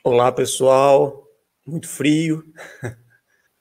Olá, pessoal. Muito frio.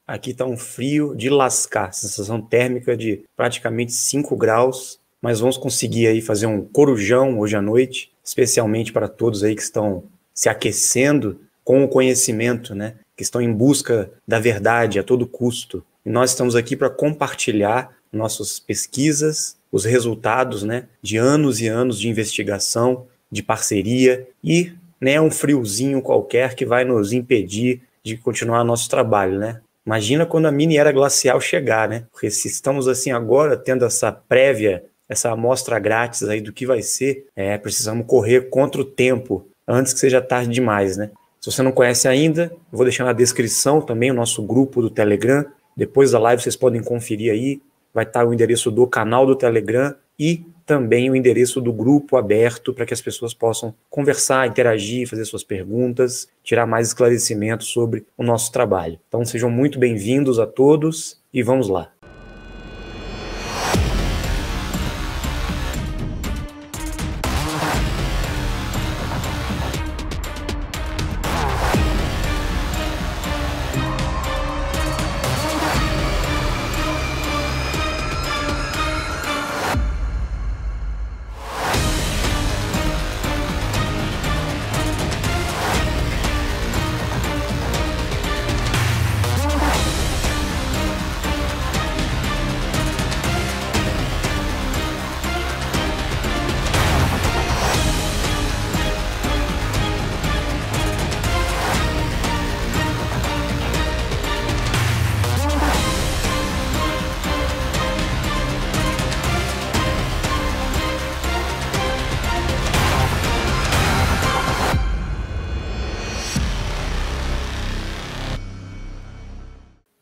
Aqui está um frio de lascar, sensação térmica de praticamente 5 graus, mas vamos conseguir aí fazer um corujão hoje à noite, especialmente para todos aí que estão se aquecendo com o conhecimento, né? Que estão em busca da verdade a todo custo. E nós estamos aqui para compartilhar nossas pesquisas, os resultados, né, de anos e anos de investigação, de parceria e né, um friozinho qualquer que vai nos impedir de continuar nosso trabalho, né? Imagina quando a mini era glacial chegar, né? Porque se estamos assim agora tendo essa prévia, essa amostra grátis aí do que vai ser, precisamos correr contra o tempo antes que seja tarde demais, né? Se você não conhece ainda, eu vou deixar na descrição também o nosso grupo do Telegram. Depois da live vocês podem conferir aí, vai estar o endereço do canal do Telegram e também o endereço do grupo aberto para que as pessoas possam conversar, interagir, fazer suas perguntas, tirar mais esclarecimentos sobre o nosso trabalho. Então sejam muito bem-vindos a todos e vamos lá.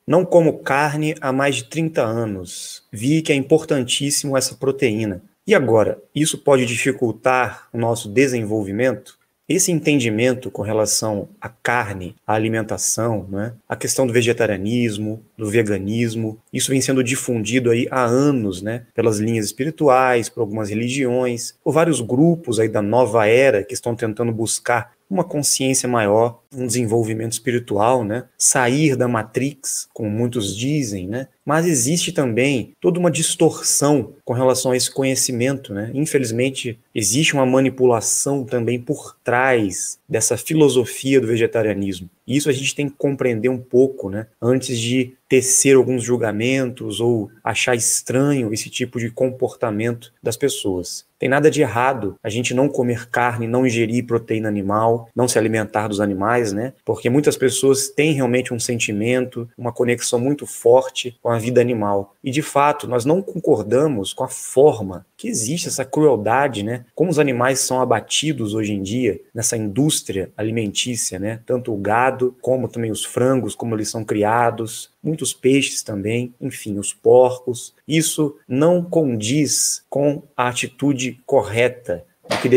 Não como carne há mais de 30 anos. Vi que é importantíssimo essa proteína. E agora, isso pode dificultar o nosso desenvolvimento? Esse entendimento com relação à carne, à alimentação, né, a questão do vegetarianismo, do veganismo, isso vem sendo difundido aí há anos, né, pelas linhas espirituais, por algumas religiões, por vários grupos aí da nova era que estão tentando buscar uma consciência maior, um desenvolvimento espiritual, né? Sair da Matrix, como muitos dizem, né? Mas existe também toda uma distorção com relação a esse conhecimento, né? Infelizmente, existe uma manipulação também por trás dessa filosofia do vegetarianismo. E isso a gente tem que compreender um pouco, né? Antes de tecer alguns julgamentos ou achar estranho esse tipo de comportamento das pessoas. Tem nada de errado a gente não comer carne, não ingerir proteína animal, não se alimentar dos animais, né? Porque muitas pessoas têm realmente um sentimento, uma conexão muito forte com a vida animal. E, de fato, nós não concordamos com a forma que existe essa crueldade, né? Como os animais são abatidos hoje em dia nessa indústria alimentícia, né? Tanto o gado, como também os frangos, como eles são criados, muitos peixes também, enfim, os porcos. Isso não condiz com a atitude correta de que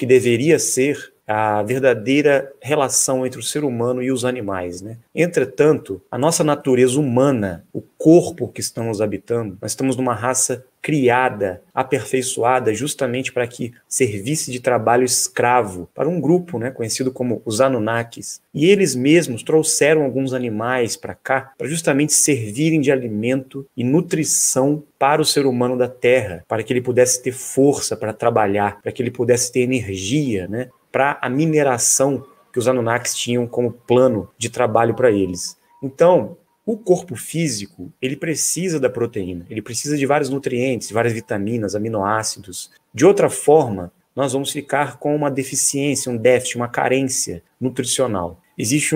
deveria ser a verdadeira relação entre o ser humano e os animais, né? Entretanto, a nossa natureza humana, o corpo que estamos habitando, nós estamos numa raça criada, aperfeiçoada justamente para que servisse de trabalho escravo para um grupo, né, conhecido como os Anunnakis. E eles mesmos trouxeram alguns animais para cá para justamente servirem de alimento e nutrição para o ser humano da Terra, para que ele pudesse ter força para trabalhar, para que ele pudesse ter energia, né, para a mineração que os Anunnakis tinham como plano de trabalho para eles. Então, o corpo físico, ele precisa da proteína, ele precisa de vários nutrientes, de várias vitaminas, aminoácidos. De outra forma, nós vamos ficar com uma deficiência, um déficit, uma carência nutricional. Existe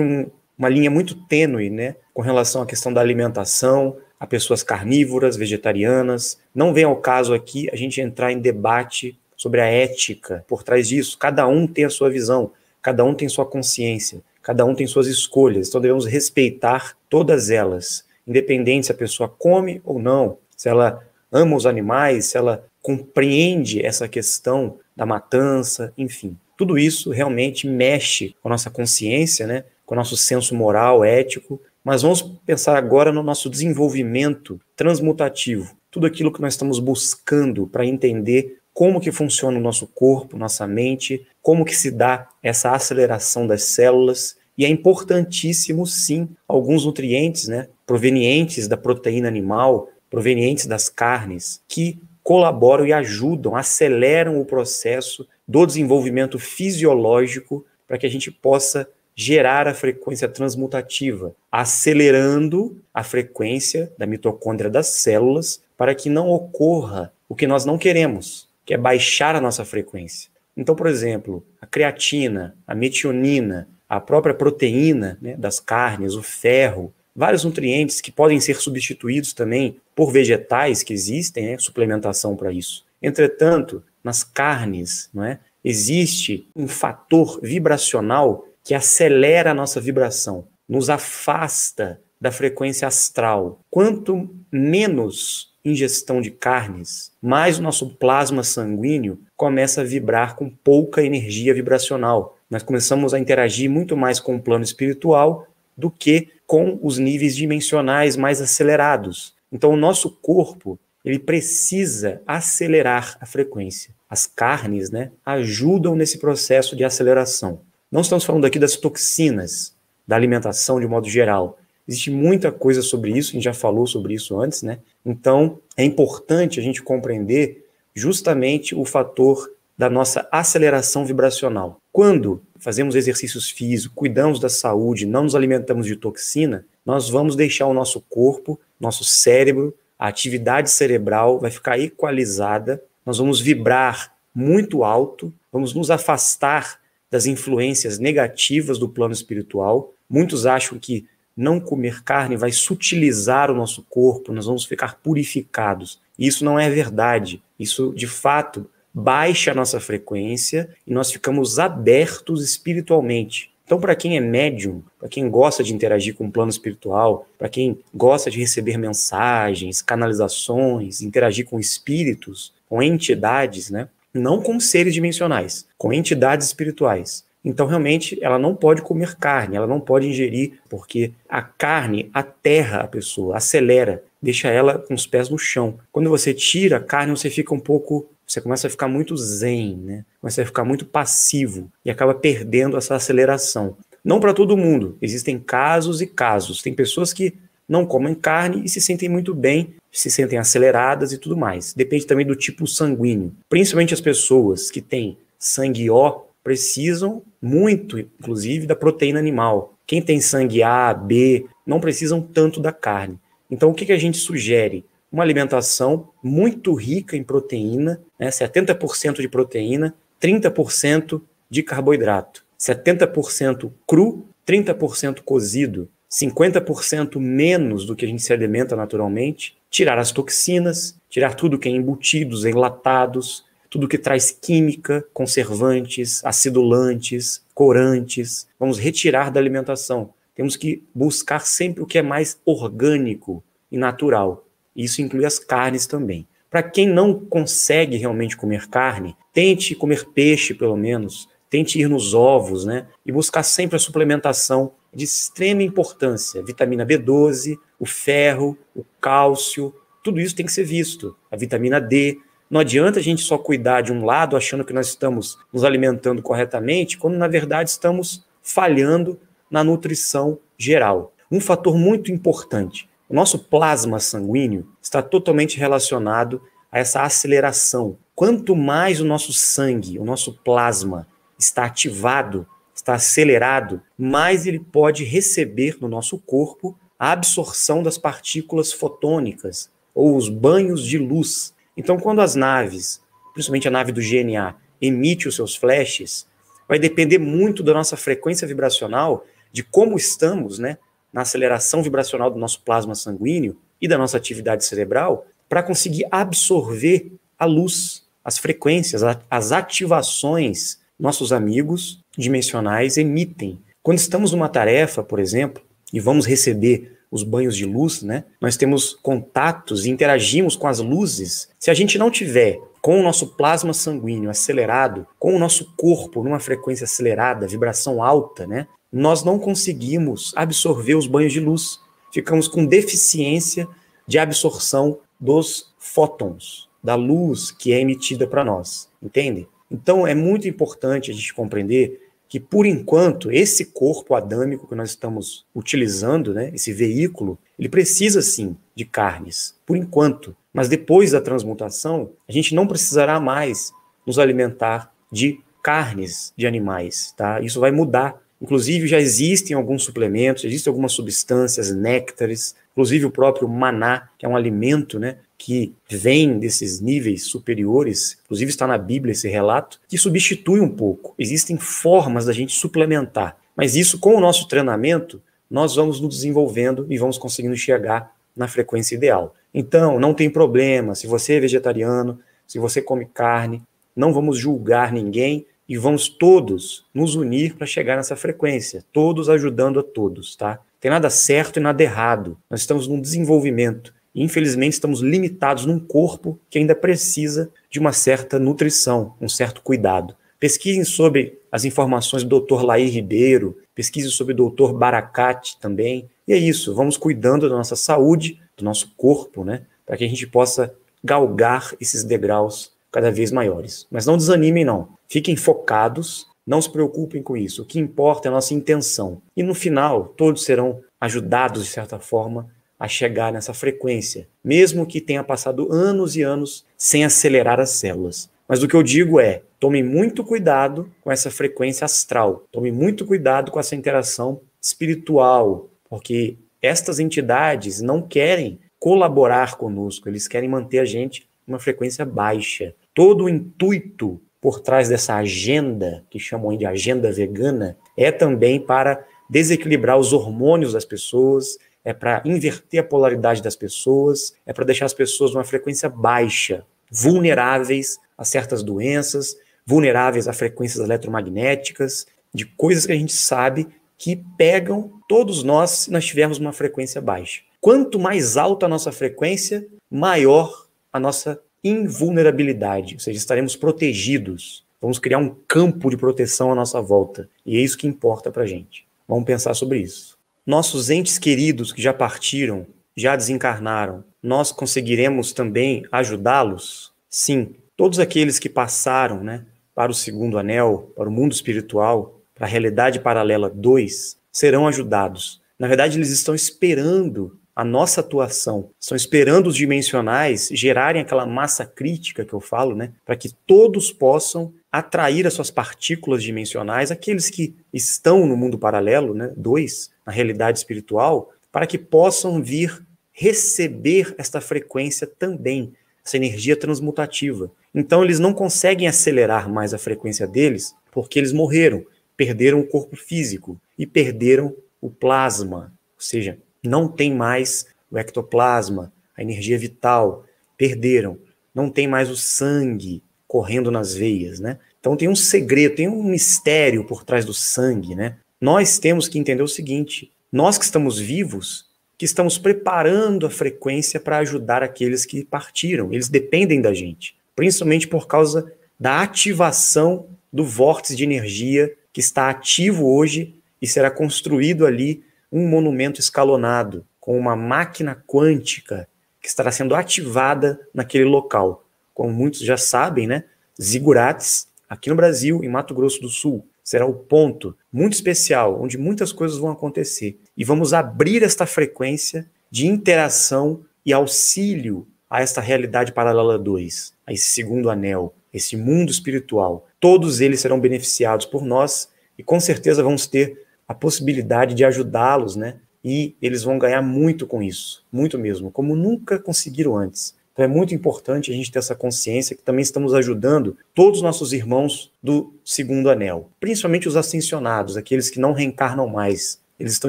uma linha muito tênue, né, com relação à questão da alimentação, a pessoas carnívoras, vegetarianas. Não vem ao caso aqui a gente entrar em debate sobre a ética por trás disso. Cada um tem a sua visão, cada um tem sua consciência, cada um tem suas escolhas, então devemos respeitar todas elas, independente se a pessoa come ou não, se ela ama os animais, se ela compreende essa questão da matança, enfim. Tudo isso realmente mexe com a nossa consciência, né? Com o nosso senso moral, ético, mas vamos pensar agora no nosso desenvolvimento transmutativo, tudo aquilo que nós estamos buscando para entender como que funciona o nosso corpo, nossa mente, como que se dá essa aceleração das células. E é importantíssimo, sim, alguns nutrientes, né, provenientes da proteína animal, provenientes das carnes, que colaboram e ajudam, aceleram o processo do desenvolvimento fisiológico para que a gente possa gerar a frequência transmutativa, acelerando a frequência da mitocôndria das células para que não ocorra o que nós não queremos, que é baixar a nossa frequência. Então, por exemplo, a creatina, a metionina, a própria proteína, né, das carnes, o ferro, vários nutrientes que podem ser substituídos também por vegetais que existem, né, suplementação para isso. Entretanto, nas carnes, não é, existe um fator vibracional que acelera a nossa vibração, nos afasta da frequência astral. Quanto menos ingestão de carnes, mais o nosso plasma sanguíneo começa a vibrar com pouca energia vibracional. Nós começamos a interagir muito mais com o plano espiritual do que com os níveis dimensionais mais acelerados. Então, o nosso corpo, ele precisa acelerar a frequência. As carnes, né, ajudam nesse processo de aceleração. Não estamos falando aqui das toxinas, da alimentação de modo geral. Existe muita coisa sobre isso, a gente já falou sobre isso antes, né? Então, é importante a gente compreender justamente o fator da nossa aceleração vibracional. Quando fazemos exercícios físicos, cuidamos da saúde, não nos alimentamos de toxina, nós vamos deixar o nosso corpo, nosso cérebro, a atividade cerebral vai ficar equalizada, nós vamos vibrar muito alto, vamos nos afastar das influências negativas do plano espiritual. Muitos acham que não comer carne vai sutilizar o nosso corpo, nós vamos ficar purificados. Isso não é verdade. Isso, de fato, baixa a nossa frequência e nós ficamos abertos espiritualmente. Então, para quem é médium, para quem gosta de interagir com o plano espiritual, para quem gosta de receber mensagens, canalizações, interagir com espíritos, com entidades, né? Não com seres dimensionais, com entidades espirituais. Então, realmente, ela não pode comer carne, ela não pode ingerir, porque a carne aterra a pessoa, acelera, deixa ela com os pés no chão. Quando você tira a carne, você fica um pouco, você começa a ficar muito zen, né? Começa a ficar muito passivo e acaba perdendo essa aceleração. Não para todo mundo, existem casos e casos. Tem pessoas que não comem carne e se sentem muito bem, se sentem aceleradas e tudo mais. Depende também do tipo sanguíneo. Principalmente as pessoas que têm sangue O precisam muito, inclusive, da proteína animal. Quem tem sangue A, B, não precisam tanto da carne. Então, o que a gente sugere? Uma alimentação muito rica em proteína, né? 70% de proteína, 30% de carboidrato. 70% cru, 30% cozido. 50% menos do que a gente se alimenta naturalmente, tirar as toxinas, tirar tudo que é embutidos, enlatados, tudo que traz química, conservantes, acidulantes, corantes, vamos retirar da alimentação. Temos que buscar sempre o que é mais orgânico e natural. Isso inclui as carnes também. Para quem não consegue realmente comer carne, tente comer peixe pelo menos, tente ir nos ovos, né? E buscar sempre a suplementação de extrema importância. Vitamina B12, o ferro, o cálcio, tudo isso tem que ser visto. A vitamina D. Não adianta a gente só cuidar de um lado achando que nós estamos nos alimentando corretamente, quando na verdade estamos falhando na nutrição geral. Um fator muito importante, o nosso plasma sanguíneo está totalmente relacionado a essa aceleração. Quanto mais o nosso sangue, o nosso plasma está ativado, está acelerado, mais ele pode receber no nosso corpo a absorção das partículas fotônicas ou os banhos de luz. Então, quando as naves, principalmente a nave do GNA, emite os seus flashes, vai depender muito da nossa frequência vibracional, de como estamos, né, na aceleração vibracional do nosso plasma sanguíneo e da nossa atividade cerebral, para conseguir absorver a luz, as frequências, as ativações nossos amigos dimensionais emitem. Quando estamos numa tarefa, por exemplo, e vamos receber os banhos de luz, né? Nós temos contatos e interagimos com as luzes. Se a gente não tiver com o nosso plasma sanguíneo acelerado, com o nosso corpo numa frequência acelerada, vibração alta, né? Nós não conseguimos absorver os banhos de luz. Ficamos com deficiência de absorção dos fótons, da luz que é emitida para nós, entende? Então é muito importante a gente compreender que, por enquanto, esse corpo adâmico que nós estamos utilizando, né, esse veículo, ele precisa sim de carnes, por enquanto. Mas depois da transmutação, a gente não precisará mais nos alimentar de carnes de animais, tá? Isso vai mudar. Inclusive, já existem alguns suplementos, existem algumas substâncias, néctares, inclusive o próprio maná, que é um alimento, né, que vem desses níveis superiores, inclusive está na Bíblia esse relato, que substitui um pouco. Existem formas da gente suplementar, mas isso, com o nosso treinamento, nós vamos nos desenvolvendo e vamos conseguindo chegar na frequência ideal. Então, não tem problema, se você é vegetariano, se você come carne, não vamos julgar ninguém e vamos todos nos unir para chegar nessa frequência, todos ajudando a todos, tá? Não tem nada certo e nada errado. Nós estamos num desenvolvimento e, infelizmente, estamos limitados num corpo que ainda precisa de uma certa nutrição, um certo cuidado. Pesquisem sobre as informações do Dr. Laí Ribeiro, pesquisem sobre o Dr. Baracate também. E é isso, vamos cuidando da nossa saúde, do nosso corpo, né? Para que a gente possa galgar esses degraus cada vez maiores. Mas não desanimem, não. Fiquem focados, não se preocupem com isso. O que importa é a nossa intenção. E no final, todos serão ajudados, de certa forma, a chegar nessa frequência, mesmo que tenha passado anos e anos sem acelerar as células. Mas o que eu digo é, tome muito cuidado com essa frequência astral, tome muito cuidado com essa interação espiritual, porque estas entidades não querem colaborar conosco, eles querem manter a gente uma frequência baixa. Todo o intuito por trás dessa agenda, que chamam de agenda vegana, é também para desequilibrar os hormônios das pessoas, é para inverter a polaridade das pessoas, é para deixar as pessoas numa frequência baixa, vulneráveis a certas doenças, vulneráveis a frequências eletromagnéticas, de coisas que a gente sabe que pegam todos nós se nós tivermos uma frequência baixa. Quanto mais alta a nossa frequência, maior a nossa invulnerabilidade, ou seja, estaremos protegidos. Vamos criar um campo de proteção à nossa volta. E é isso que importa para a gente. Vamos pensar sobre isso. Nossos entes queridos que já partiram, já desencarnaram, nós conseguiremos também ajudá-los? Sim. Todos aqueles que passaram, né, para o segundo anel, para o mundo espiritual, para a realidade paralela 2, serão ajudados. Na verdade, eles estão esperando a nossa atuação, estão esperando os dimensionais gerarem aquela massa crítica que eu falo, né, para que todos possam atrair as suas partículas dimensionais, aqueles que estão no mundo paralelo, né, 2, na realidade espiritual, para que possam vir receber esta frequência também, essa energia transmutativa. Então eles não conseguem acelerar mais a frequência deles, porque eles morreram, perderam o corpo físico e perderam o plasma, ou seja, não tem mais o ectoplasma, a energia vital, perderam. Não tem mais o sangue correndo nas veias, né? Então tem um segredo, tem um mistério por trás do sangue, né? Nós temos que entender o seguinte, nós que estamos vivos, que estamos preparando a frequência para ajudar aqueles que partiram, eles dependem da gente, principalmente por causa da ativação do vórtice de energia que está ativo hoje e será construído ali um monumento escalonado, com uma máquina quântica que estará sendo ativada naquele local. Como muitos já sabem, né? Zigurates, aqui no Brasil, em Mato Grosso do Sul, será o ponto muito especial, onde muitas coisas vão acontecer. E vamos abrir esta frequência de interação e auxílio a esta realidade paralela 2, a esse segundo anel, esse mundo espiritual. Todos eles serão beneficiados por nós e com certeza vamos ter a possibilidade de ajudá-los, né? E eles vão ganhar muito com isso, muito mesmo, como nunca conseguiram antes. Então é muito importante a gente ter essa consciência que também estamos ajudando todos os nossos irmãos do segundo anel, principalmente os ascensionados, aqueles que não reencarnam mais. Eles estão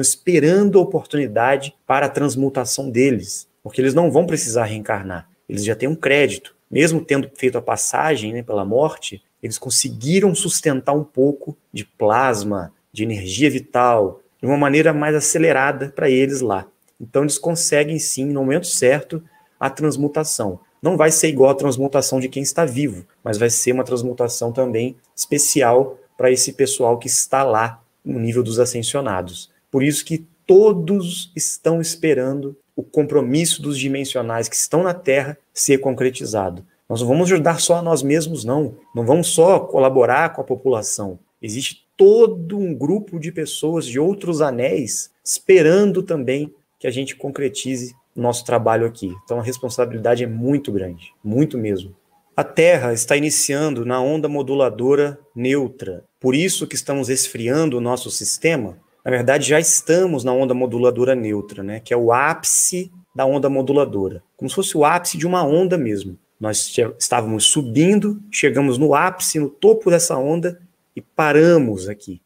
esperando a oportunidade para a transmutação deles, porque eles não vão precisar reencarnar. Eles já têm um crédito. Mesmo tendo feito a passagem, né, pela morte, eles conseguiram sustentar um pouco de plasma, de energia vital, de uma maneira mais acelerada para eles lá. Então eles conseguem sim, no momento certo, a transmutação. Não vai ser igual a transmutação de quem está vivo, mas vai ser uma transmutação também especial para esse pessoal que está lá no nível dos ascensionados. Por isso que todos estão esperando o compromisso dos dimensionais que estão na Terra ser concretizado. Nós não vamos ajudar só a nós mesmos, não. Não vamos só colaborar com a população. Existe todo um grupo de pessoas de outros anéis esperando também que a gente concretize o nosso trabalho aqui. Então a responsabilidade é muito grande, muito mesmo. A Terra está iniciando na onda moduladora neutra. Por isso que estamos esfriando o nosso sistema. Na verdade, já estamos na onda moduladora neutra, né? Que é o ápice da onda moduladora. Como se fosse o ápice de uma onda mesmo. Nós estávamos subindo, chegamos no ápice, no topo dessa onda e paramos aqui.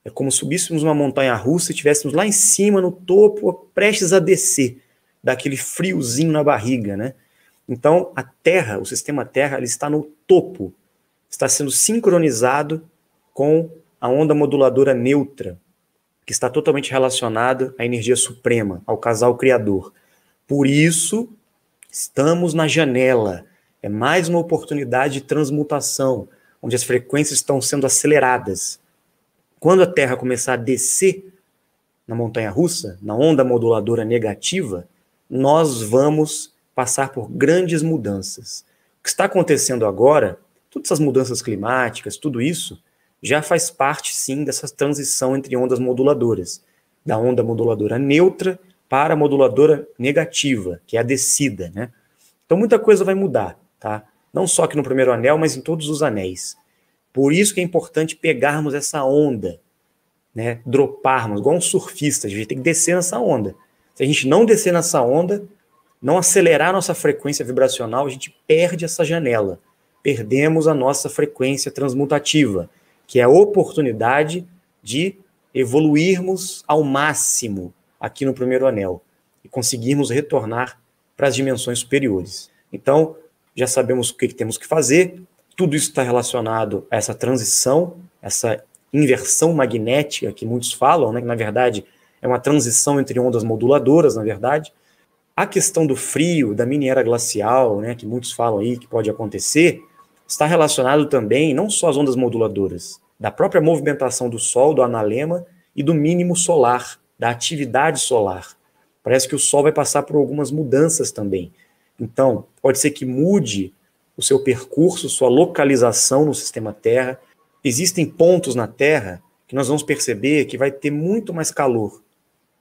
É como se subíssemos uma montanha-russa e estivéssemos lá em cima, no topo, prestes a descer, daquele friozinho na barriga, né? Então, a Terra, o sistema Terra, ele está no topo, está sendo sincronizado com a onda moduladora neutra, que está totalmente relacionada à energia suprema, ao casal criador. Por isso, estamos na janela. É mais uma oportunidade de transmutação, onde as frequências estão sendo aceleradas. Quando a Terra começar a descer na montanha-russa, na onda moduladora negativa, nós vamos passar por grandes mudanças. O que está acontecendo agora, todas essas mudanças climáticas, tudo isso, já faz parte, sim, dessa transição entre ondas moduladoras, da onda moduladora neutra para a moduladora negativa, que é a descida, né? Então muita coisa vai mudar, tá? Não só aqui no primeiro anel, mas em todos os anéis. Por isso que é importante pegarmos essa onda, né? Droparmos, igual um surfista, a gente tem que descer nessa onda. Se a gente não descer nessa onda, não acelerar nossa frequência vibracional, a gente perde essa janela. Perdemos a nossa frequência transmutativa, que é a oportunidade de evoluirmos ao máximo aqui no primeiro anel e conseguirmos retornar para as dimensões superiores. Então, já sabemos o que temos que fazer, tudo isso está relacionado a essa transição, essa inversão magnética que muitos falam, né, que na verdade é uma transição entre ondas moduladoras, na verdade. A questão do frio, da mini era glacial, né, que muitos falam aí que pode acontecer, está relacionado também não só às ondas moduladoras, da própria movimentação do Sol, do analema e do mínimo solar, da atividade solar. Parece que o Sol vai passar por algumas mudanças também. Então, pode ser que mude o seu percurso, sua localização no sistema Terra. Existem pontos na Terra que nós vamos perceber que vai ter muito mais calor,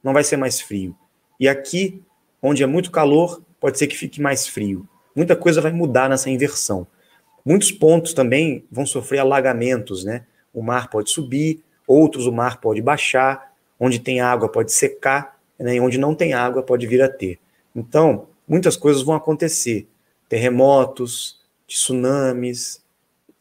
não vai ser mais frio. E aqui, onde é muito calor, pode ser que fique mais frio. Muita coisa vai mudar nessa inversão. Muitos pontos também vão sofrer alagamentos, né? O mar pode subir, outros o mar pode baixar, onde tem água pode secar, né? E onde não tem água pode vir a ter. Então, muitas coisas vão acontecer. Terremotos, tsunamis,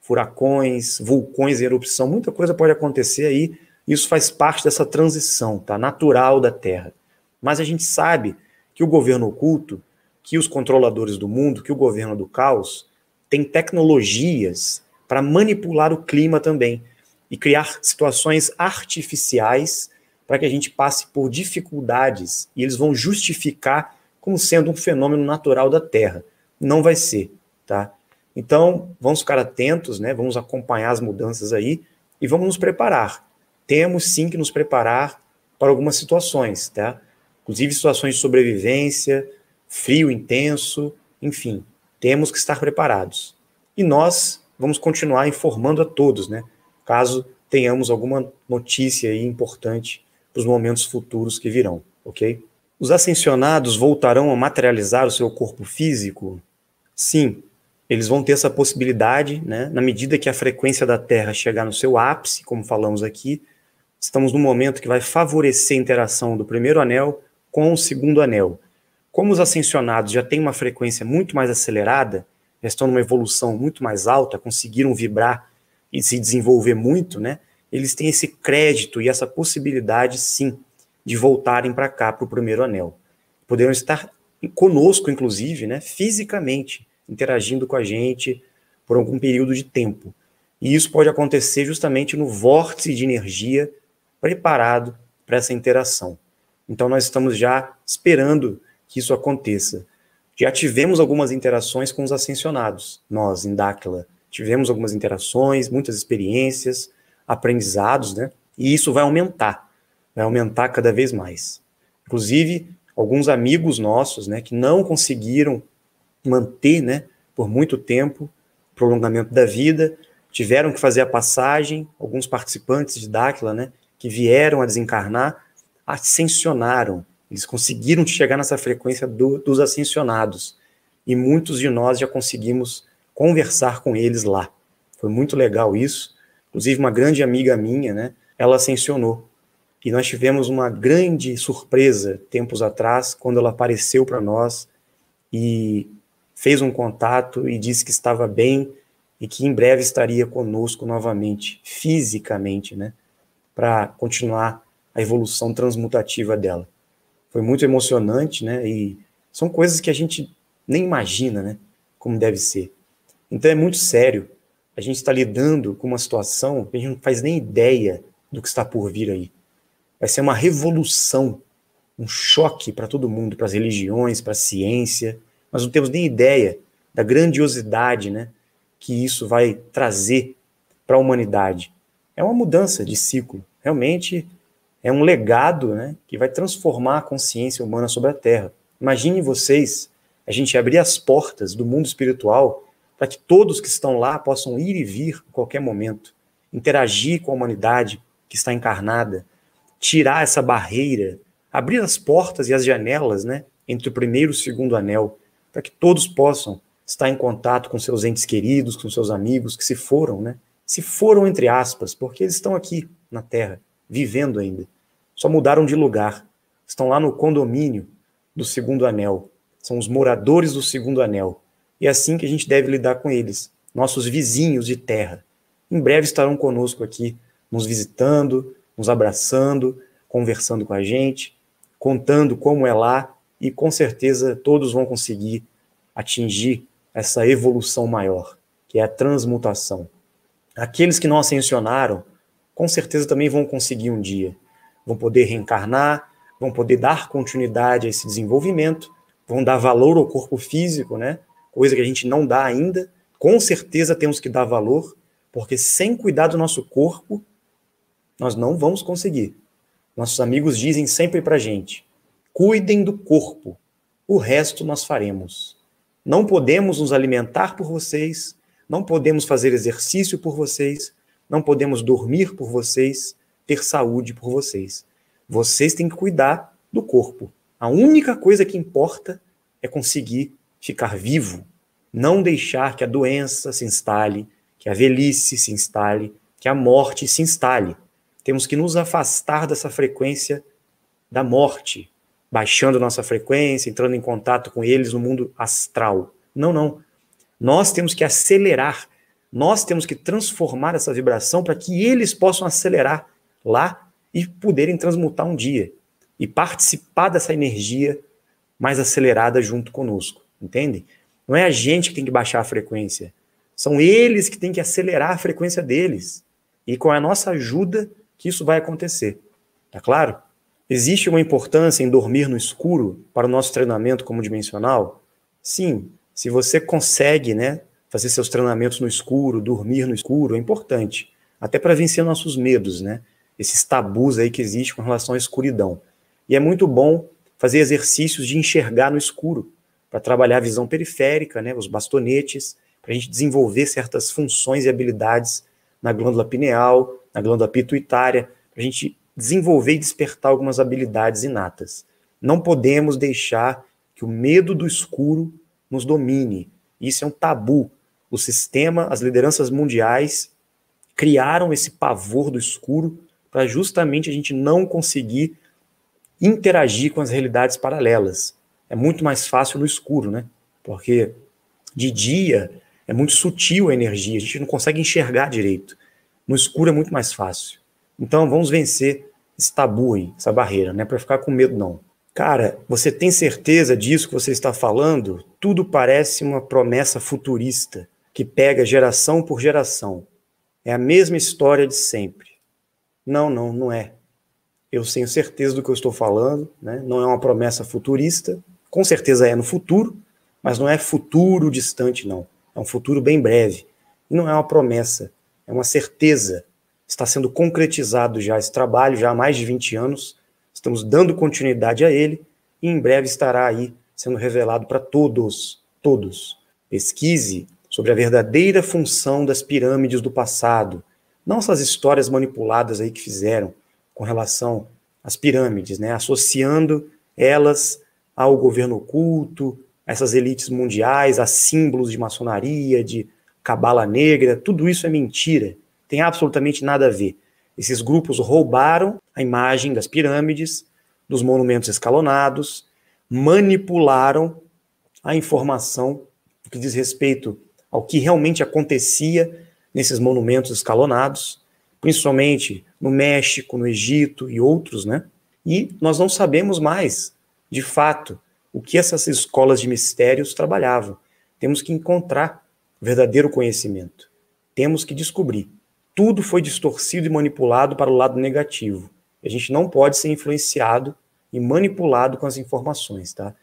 furacões, vulcões em erupção, muita coisa pode acontecer aí. Isso faz parte dessa transição, tá? Natural da Terra. Mas a gente sabe que o governo oculto, que os controladores do mundo, que o governo do caos, tem tecnologias para manipular o clima também e criar situações artificiais para que a gente passe por dificuldades e eles vão justificar como sendo um fenômeno natural da Terra. Não vai ser, tá? Então, vamos ficar atentos, né? Vamos acompanhar as mudanças aí e vamos nos preparar. Temos sim que nos preparar para algumas situações, tá? Inclusive situações de sobrevivência, frio intenso, enfim, temos que estar preparados. E nós vamos continuar informando a todos, né? Caso tenhamos alguma notícia aí importante para os momentos futuros que virão, ok? Os ascensionados voltarão a materializar o seu corpo físico? Sim, eles vão ter essa possibilidade, né? Na medida que a frequência da Terra chegar no seu ápice, como falamos aqui, estamos num momento que vai favorecer a interação do primeiro anel com o segundo anel. Como os ascensionados já têm uma frequência muito mais acelerada, já estão numa evolução muito mais alta, conseguiram vibrar e se desenvolver muito, né? Eles têm esse crédito e essa possibilidade, sim, de voltarem para cá, para o primeiro anel. Poderão estar conosco, inclusive, né, fisicamente, interagindo com a gente por algum período de tempo. E isso pode acontecer justamente no vórtice de energia preparado para essa interação. Então nós estamos já esperando que isso aconteça. Já tivemos algumas interações com os ascensionados, nós, em Dáquila. Tivemos algumas interações, muitas experiências, aprendizados, né? E isso vai aumentar cada vez mais. Inclusive, alguns amigos nossos, né, que não conseguiram manter, né, por muito tempo, prolongamento da vida, tiveram que fazer a passagem, alguns participantes de Dáquila, né, que vieram a desencarnar, ascensionaram, eles conseguiram chegar nessa frequência dos ascensionados, e muitos de nós já conseguimos conversar com eles lá. Foi muito legal isso, inclusive uma grande amiga minha, né, ela ascensionou, e nós tivemos uma grande surpresa tempos atrás, quando ela apareceu para nós e fez um contato e disse que estava bem e que em breve estaria conosco novamente, fisicamente, né, para continuar a evolução transmutativa dela. Foi muito emocionante, né, e são coisas que a gente nem imagina, né, como deve ser. Então é muito sério, a gente está lidando com uma situação que a gente não faz nem ideia do que está por vir aí. Vai ser uma revolução, um choque para todo mundo, para as religiões, para a ciência. Nós não temos nem ideia da grandiosidade, né, que isso vai trazer para a humanidade. É uma mudança de ciclo. Realmente é um legado, né, que vai transformar a consciência humana sobre a Terra. Imaginem vocês, a gente abrir as portas do mundo espiritual para que todos que estão lá possam ir e vir a qualquer momento, interagir com a humanidade que está encarnada, tirar essa barreira, abrir as portas e as janelas, né, entre o primeiro e o segundo anel, para que todos possam estar em contato com seus entes queridos, com seus amigos que se foram, né? Se foram entre aspas, porque eles estão aqui na Terra, vivendo ainda. Só mudaram de lugar. Estão lá no condomínio do segundo anel. São os moradores do segundo anel. E é assim que a gente deve lidar com eles, nossos vizinhos de terra. Em breve estarão conosco aqui, nos visitando, nos abraçando, conversando com a gente, contando como é lá, e com certeza todos vão conseguir atingir essa evolução maior, que é a transmutação. Aqueles que não ascensionaram, com certeza também vão conseguir um dia. Vão poder reencarnar, vão poder dar continuidade a esse desenvolvimento, vão dar valor ao corpo físico, né? Coisa que a gente não dá ainda. Com certeza temos que dar valor, porque sem cuidar do nosso corpo, nós não vamos conseguir. Nossos amigos dizem sempre pra gente, cuidem do corpo, o resto nós faremos. Não podemos nos alimentar por vocês, não podemos fazer exercício por vocês, não podemos dormir por vocês, ter saúde por vocês. Vocês têm que cuidar do corpo. A única coisa que importa é conseguir ficar vivo, não deixar que a doença se instale, que a velhice se instale, que a morte se instale. Temos que nos afastar dessa frequência da morte, baixando nossa frequência, entrando em contato com eles no mundo astral. Não, não. Nós temos que acelerar, nós temos que transformar essa vibração para que eles possam acelerar lá e poderem transmutar um dia e participar dessa energia mais acelerada junto conosco, entende? Não é a gente que tem que baixar a frequência, são eles que têm que acelerar a frequência deles. E com a nossa ajuda que isso vai acontecer. Tá claro? Existe uma importância em dormir no escuro para o nosso treinamento como dimensional? Sim, se você consegue, né, fazer seus treinamentos no escuro, dormir no escuro, é importante. Até para vencer nossos medos, né? Esses tabus aí que existem com relação à escuridão. E é muito bom fazer exercícios de enxergar no escuro, para trabalhar a visão periférica, né, os bastonetes, para a gente desenvolver certas funções e habilidades na glândula pineal, na glândula pituitária, para a gente desenvolver e despertar algumas habilidades inatas. Não podemos deixar que o medo do escuro nos domine. Isso é um tabu. O sistema, as lideranças mundiais criaram esse pavor do escuro para justamente a gente não conseguir interagir com as realidades paralelas. É muito mais fácil no escuro, né? Porque de dia é muito sutil a energia, a gente não consegue enxergar direito. No escuro é muito mais fácil. Então vamos vencer esse tabu aí, essa barreira, não é para ficar com medo não. Cara, você tem certeza disso que você está falando? Tudo parece uma promessa futurista, que pega geração por geração. É a mesma história de sempre. Não, não, não é. Eu tenho certeza do que eu estou falando, né? Não é uma promessa futurista, com certeza é no futuro, mas não é futuro distante, não. É um futuro bem breve. E não é uma promessa, é uma certeza. Está sendo concretizado já esse trabalho, já há mais de 20 anos. Estamos dando continuidade a ele e em breve estará aí sendo revelado para todos, todos. Pesquise sobre a verdadeira função das pirâmides do passado, não essas histórias manipuladas aí que fizeram com relação às pirâmides, né, associando elas ao governo oculto, a essas elites mundiais, a símbolos de maçonaria, de cabala negra. Tudo isso é mentira, tem absolutamente nada a ver. Esses grupos roubaram a imagem das pirâmides, dos monumentos escalonados, manipularam a informação que diz respeito ao que realmente acontecia nesses monumentos escalonados, principalmente no México, no Egito e outros, né? E nós não sabemos mais, de fato, o que essas escolas de mistérios trabalhavam. Temos que encontrar o verdadeiro conhecimento. Temos que descobrir. Tudo foi distorcido e manipulado para o lado negativo. A gente não pode ser influenciado e manipulado com as informações, tá?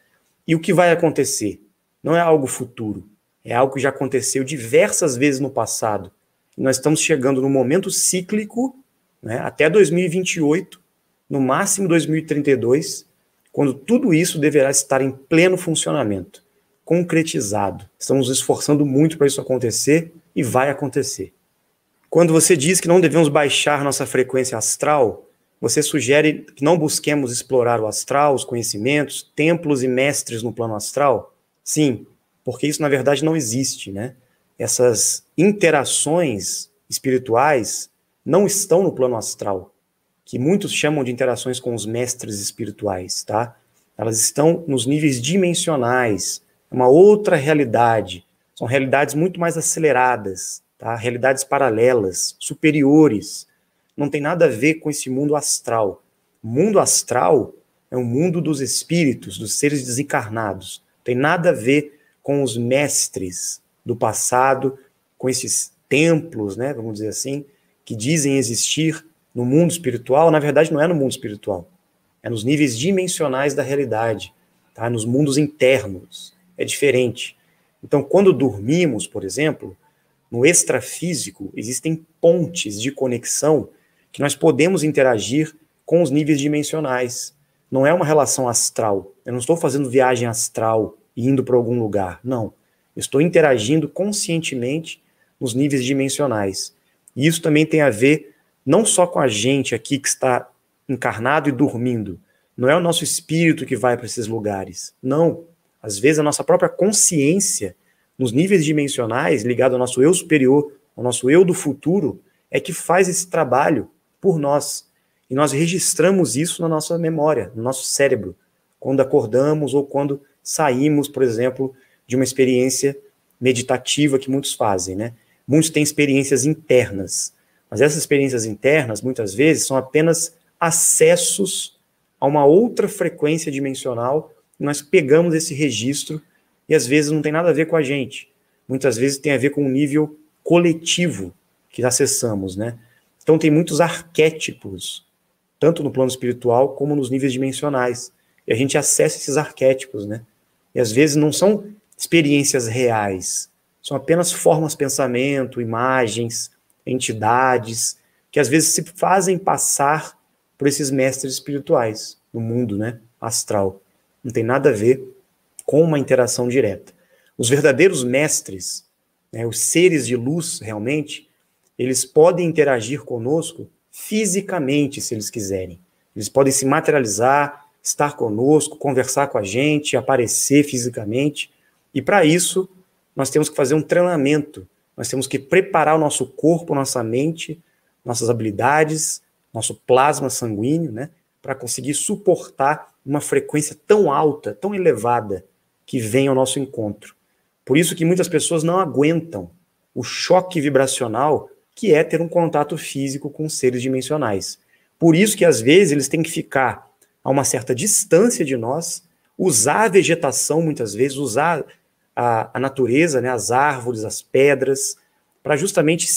E o que vai acontecer? Não é algo futuro, é algo que já aconteceu diversas vezes no passado. E nós estamos chegando num momento cíclico, né, até 2028, no máximo 2032, quando tudo isso deverá estar em pleno funcionamento, concretizado. Estamos nos esforçando muito para isso acontecer e vai acontecer. Quando você diz que não devemos baixar nossa frequência astral, você sugere que não busquemos explorar o astral, os conhecimentos, templos e mestres no plano astral? Sim, porque isso na verdade não existe, né? Essas interações espirituais não estão no plano astral, que muitos chamam de interações com os mestres espirituais, tá? Elas estão nos níveis dimensionais, uma outra realidade, são realidades muito mais aceleradas, tá? Realidades paralelas, superiores, não tem nada a ver com esse mundo astral. O mundo astral é um mundo dos espíritos, dos seres desencarnados, não tem nada a ver com os mestres do passado, com esses templos, né, vamos dizer assim, que dizem existir no mundo espiritual. Na verdade, não é no mundo espiritual, é nos níveis dimensionais da realidade, tá? Nos mundos internos, é diferente. Então, quando dormimos, por exemplo, no extrafísico, existem pontes de conexão que nós podemos interagir com os níveis dimensionais. Não é uma relação astral. Eu não estou fazendo viagem astral e indo para algum lugar. Não. Eu estou interagindo conscientemente nos níveis dimensionais. E isso também tem a ver não só com a gente aqui que está encarnado e dormindo. Não é o nosso espírito que vai para esses lugares. Não. Às vezes a nossa própria consciência, nos níveis dimensionais, ligado ao nosso eu superior, ao nosso eu do futuro, é que faz esse trabalho por nós. E nós registramos isso na nossa memória, no nosso cérebro, quando acordamos ou quando saímos, por exemplo, de uma experiência meditativa que muitos fazem, né? Muitos têm experiências internas, mas essas experiências internas, muitas vezes, são apenas acessos a uma outra frequência dimensional, e nós pegamos esse registro e às vezes não tem nada a ver com a gente. Muitas vezes tem a ver com um nível coletivo que acessamos, né? Então tem muitos arquétipos, tanto no plano espiritual como nos níveis dimensionais. E a gente acessa esses arquétipos, né? E às vezes não são experiências reais, são apenas formas de pensamento, imagens, entidades, que às vezes se fazem passar por esses mestres espirituais no mundo, né, astral. Não tem nada a ver com uma interação direta. Os verdadeiros mestres, né, os seres de luz realmente, eles podem interagir conosco fisicamente, se eles quiserem. Eles podem se materializar, estar conosco, conversar com a gente, aparecer fisicamente. E para isso, nós temos que fazer um treinamento. Nós temos que preparar o nosso corpo, nossa mente, nossas habilidades, nosso plasma sanguíneo, né, para conseguir suportar uma frequência tão alta, tão elevada, que vem ao nosso encontro. Por isso que muitas pessoas não aguentam o choque vibracional que é ter um contato físico com seres dimensionais. Por isso que, às vezes, eles têm que ficar a uma certa distância de nós, usar a vegetação, muitas vezes, usar a natureza, né, as árvores, as pedras, para justamente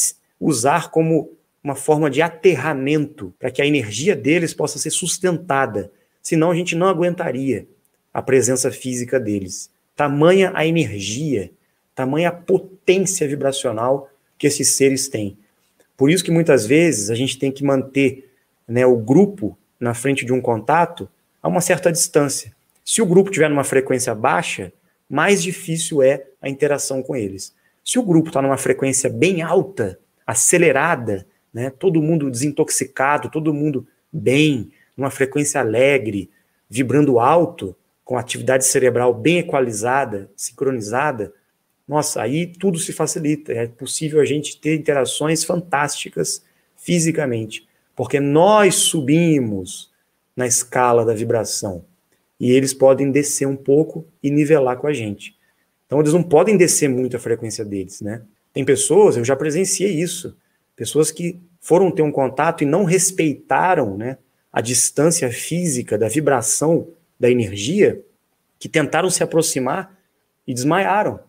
usar como uma forma de aterramento, para que a energia deles possa ser sustentada. Senão a gente não aguentaria a presença física deles. Tamanha a energia, tamanha a potência vibracional que esses seres têm. Por isso que muitas vezes a gente tem que manter, né, o grupo na frente de um contato a uma certa distância. Se o grupo estiver numa frequência baixa, mais difícil é a interação com eles. Se o grupo está numa frequência bem alta, acelerada, né, todo mundo desintoxicado, todo mundo bem, numa frequência alegre, vibrando alto, com atividade cerebral bem equalizada, sincronizada, nossa, aí tudo se facilita. É possível a gente ter interações fantásticas fisicamente, porque nós subimos na escala da vibração e eles podem descer um pouco e nivelar com a gente. Então eles não podem descer muito a frequência deles, né? Tem pessoas, eu já presenciei isso, pessoas que foram ter um contato e não respeitaram, né, a distância física da vibração da energia, que tentaram se aproximar e desmaiaram.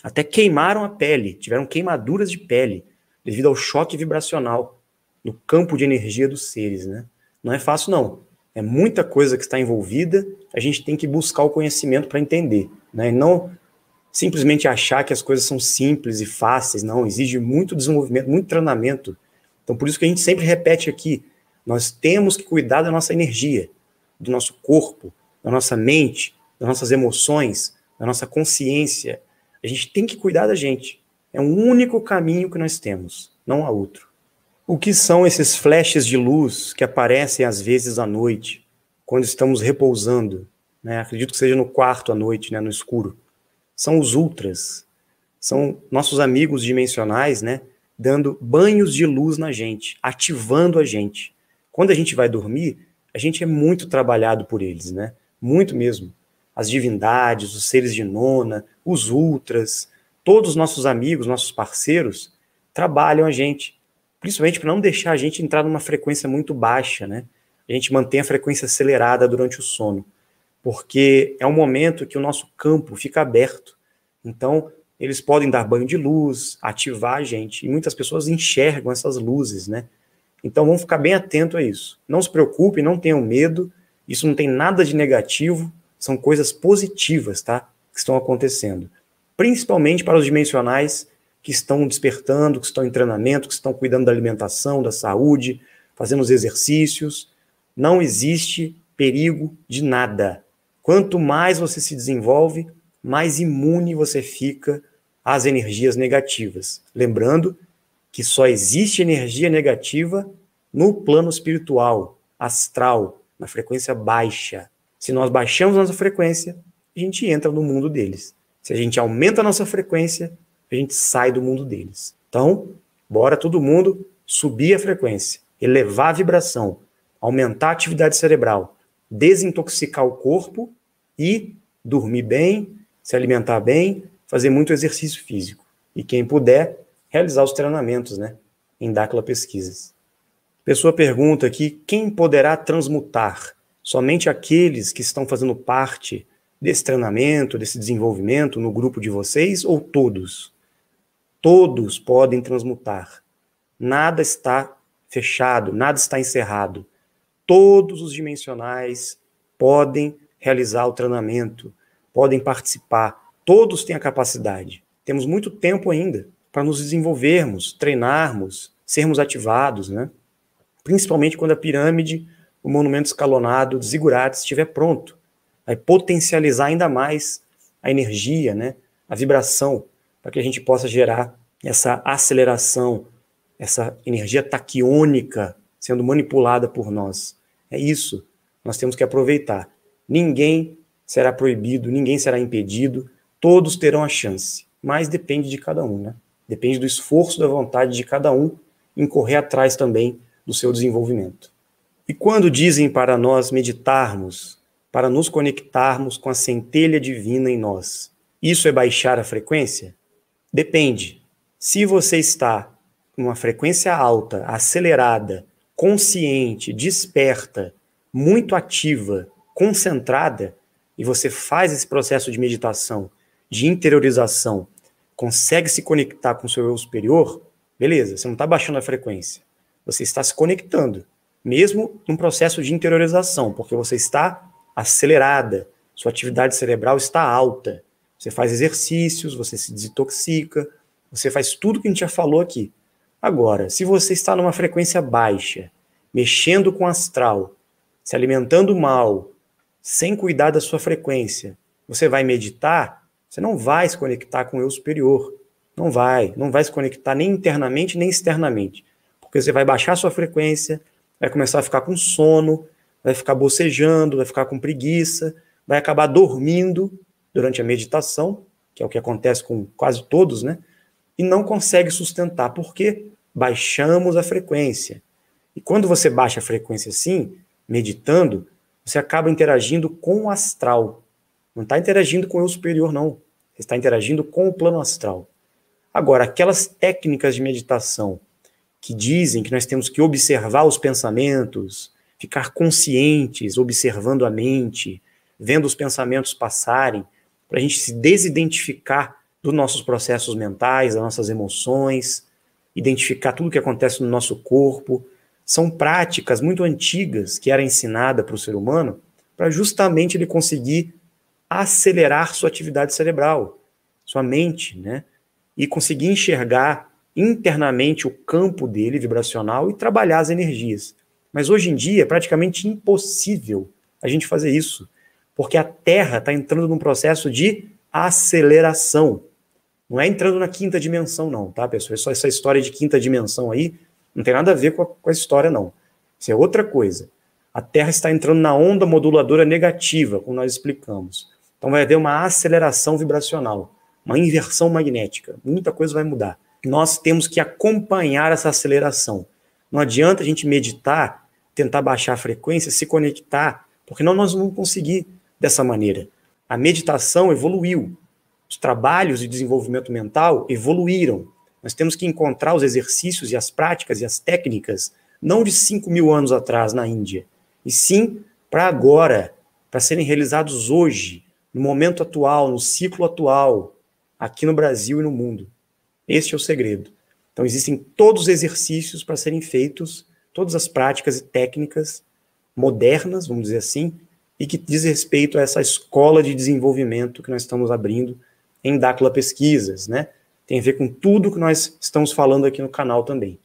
Até queimaram a pele, tiveram queimaduras de pele, devido ao choque vibracional no campo de energia dos seres, né? Não é fácil, não. É muita coisa que está envolvida, a gente tem que buscar o conhecimento para entender, né? E não simplesmente achar que as coisas são simples e fáceis, não. Exige muito desenvolvimento, muito treinamento. Então, por isso que a gente sempre repete aqui, nós temos que cuidar da nossa energia, do nosso corpo, da nossa mente, das nossas emoções, da nossa consciência. A gente tem que cuidar da gente. É um único caminho que nós temos, não há outro. O que são esses flashes de luz que aparecem às vezes à noite, quando estamos repousando, né? Acredito que seja no quarto à noite, né? No escuro. São os ultras. São nossos amigos dimensionais, né? Dando banhos de luz na gente, ativando a gente. Quando a gente vai dormir, a gente é muito trabalhado por eles, né? Muito mesmo. As divindades, os seres de nona, os ultras, todos os nossos amigos, nossos parceiros, trabalham a gente, principalmente para não deixar a gente entrar numa frequência muito baixa, né? A gente mantém a frequência acelerada durante o sono, porque é um momento que o nosso campo fica aberto. Então, eles podem dar banho de luz, ativar a gente, e muitas pessoas enxergam essas luzes, né? Então, vamos ficar bem atento a isso. Não se preocupe, não tenham medo, isso não tem nada de negativo, são coisas positivas, tá? Que estão acontecendo. Principalmente para os dimensionais que estão despertando, que estão em treinamento, que estão cuidando da alimentação, da saúde, fazendo os exercícios. Não existe perigo de nada. Quanto mais você se desenvolve, mais imune você fica às energias negativas. Lembrando que só existe energia negativa no plano espiritual, astral, na frequência baixa. Se nós baixamos nossa frequência, a gente entra no mundo deles. Se a gente aumenta a nossa frequência, a gente sai do mundo deles. Então, bora todo mundo subir a frequência, elevar a vibração, aumentar a atividade cerebral, desintoxicar o corpo e dormir bem, se alimentar bem, fazer muito exercício físico. E quem puder, realizar os treinamentos, né, em Dáquila Pesquisas. A pessoa pergunta aqui, quem poderá transmutar? Somente aqueles que estão fazendo parte desse treinamento, desse desenvolvimento no grupo de vocês, ou todos? Todos podem transmutar. Nada está fechado, nada está encerrado. Todos os dimensionais podem realizar o treinamento, podem participar. Todos têm a capacidade. Temos muito tempo ainda para nos desenvolvermos, treinarmos, sermos ativados, né? Principalmente quando a pirâmide, o monumento escalonado de Zigurates estiver pronto. Vai potencializar ainda mais a energia, né? A vibração, para que a gente possa gerar essa aceleração, essa energia taquiônica sendo manipulada por nós. É isso, nós temos que aproveitar. Ninguém será proibido, ninguém será impedido, todos terão a chance, mas depende de cada um, né? Depende do esforço, da vontade de cada um em correr atrás também do seu desenvolvimento. E quando dizem para nós meditarmos, para nos conectarmos com a centelha divina em nós, isso é baixar a frequência? Depende. Se você está em uma frequência alta, acelerada, consciente, desperta, muito ativa, concentrada, e você faz esse processo de meditação, de interiorização, consegue se conectar com o seu eu superior, beleza, você não está baixando a frequência, você está se conectando, mesmo num processo de interiorização, porque você está acelerada, sua atividade cerebral está alta, você faz exercícios, você se desintoxica, você faz tudo que a gente já falou aqui. Agora, se você está numa frequência baixa, mexendo com o astral, se alimentando mal, sem cuidar da sua frequência, você vai meditar, Você não vai se conectar com o eu superior. Não vai se conectar nem internamente, nem externamente. Porque você vai baixar a sua frequência, vai começar a ficar com sono, vai ficar bocejando, vai ficar com preguiça, vai acabar dormindo durante a meditação, que é o que acontece com quase todos, né? E não consegue sustentar, porque baixamos a frequência. E quando você baixa a frequência assim, meditando, você acaba interagindo com o astral. Não está interagindo com o eu superior, não. Você está interagindo com o plano astral. Agora, aquelas técnicas de meditação que dizem que nós temos que observar os pensamentos, ficar conscientes, observando a mente, vendo os pensamentos passarem, para a gente se desidentificar dos nossos processos mentais, das nossas emoções, identificar tudo o que acontece no nosso corpo. São práticas muito antigas que era ensinada para o ser humano para justamente ele conseguir acelerar sua atividade cerebral, sua mente, né? E conseguir enxergar internamente o campo dele, vibracional, e trabalhar as energias. Mas hoje em dia é praticamente impossível a gente fazer isso, porque a Terra está entrando num processo de aceleração. Não é entrando na quinta dimensão, não, tá, pessoal? Só essa história de quinta dimensão aí não tem nada a ver com a história, não. Isso é outra coisa. A Terra está entrando na onda moduladora negativa, como nós explicamos. Então vai haver uma aceleração vibracional, uma inversão magnética. Muita coisa vai mudar. Nós temos que acompanhar essa aceleração. Não adianta a gente meditar, tentar baixar a frequência, se conectar, porque nós não vamos conseguir dessa maneira. A meditação evoluiu. Os trabalhos de desenvolvimento mental evoluíram. Nós temos que encontrar os exercícios e as práticas e as técnicas, não de 5.000 anos atrás na Índia, e sim para agora, para serem realizados hoje, no momento atual, no ciclo atual, aqui no Brasil e no mundo. Este é o segredo. Então existem todos os exercícios para serem feitos, todas as práticas e técnicas modernas, vamos dizer assim, e que diz respeito a essa escola de desenvolvimento que nós estamos abrindo em Dáquila Pesquisas, né? Tem a ver com tudo que nós estamos falando aqui no canal também.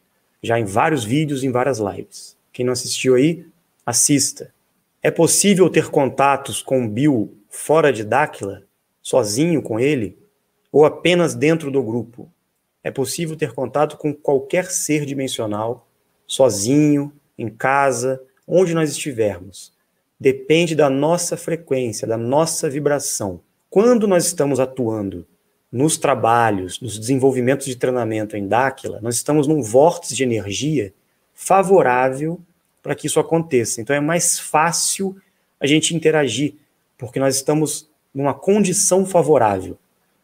Já em vários vídeos, em várias lives. Quem não assistiu aí, assista. É possível ter contatos com o Bill fora de Dáquila, sozinho com ele, ou apenas dentro do grupo? É possível ter contato com qualquer ser dimensional, sozinho, em casa, onde nós estivermos. Depende da nossa frequência, da nossa vibração. Quando nós estamos atuando nos trabalhos, nos desenvolvimentos de treinamento em Dáquila, nós estamos num vórtice de energia favorável para que isso aconteça. Então é mais fácil a gente interagir, porque nós estamos numa condição favorável.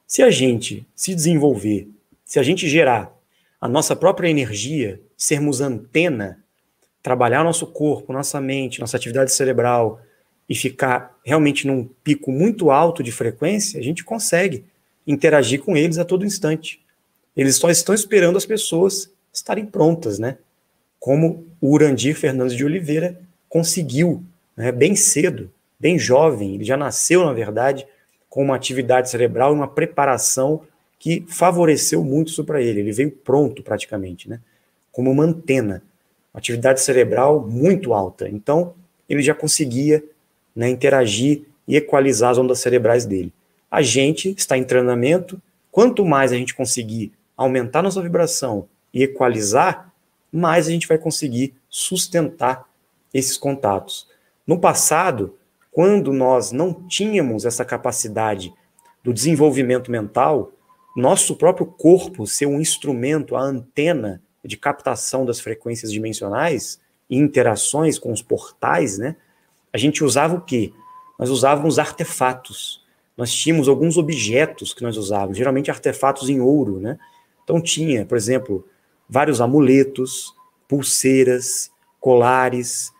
Se a gente se desenvolver, se a gente gerar a nossa própria energia, sermos antena, trabalhar nosso corpo, nossa mente, nossa atividade cerebral e ficar realmente num pico muito alto de frequência, a gente consegue interagir com eles a todo instante. Eles só estão esperando as pessoas estarem prontas, né? Como o Urandir Fernandes de Oliveira conseguiu, né, bem cedo, bem jovem. Ele já nasceu, na verdade, com uma atividade cerebral e uma preparação que favoreceu muito isso para ele. Ele veio pronto, praticamente, né? Como uma antena. Uma atividade cerebral muito alta. Então, ele já conseguia, né, interagir e equalizar as ondas cerebrais dele. A gente está em treinamento. Quanto mais a gente conseguir aumentar nossa vibração e equalizar, mais a gente vai conseguir sustentar esses contatos. No passado, quando nós não tínhamos essa capacidade do desenvolvimento mental, nosso próprio corpo ser um instrumento, a antena de captação das frequências dimensionais e interações com os portais, né? A gente usava o quê? Nós usávamos artefatos. Nós tínhamos alguns objetos que nós usávamos, geralmente artefatos em ouro, né? Então tinha, por exemplo, vários amuletos, pulseiras, colares,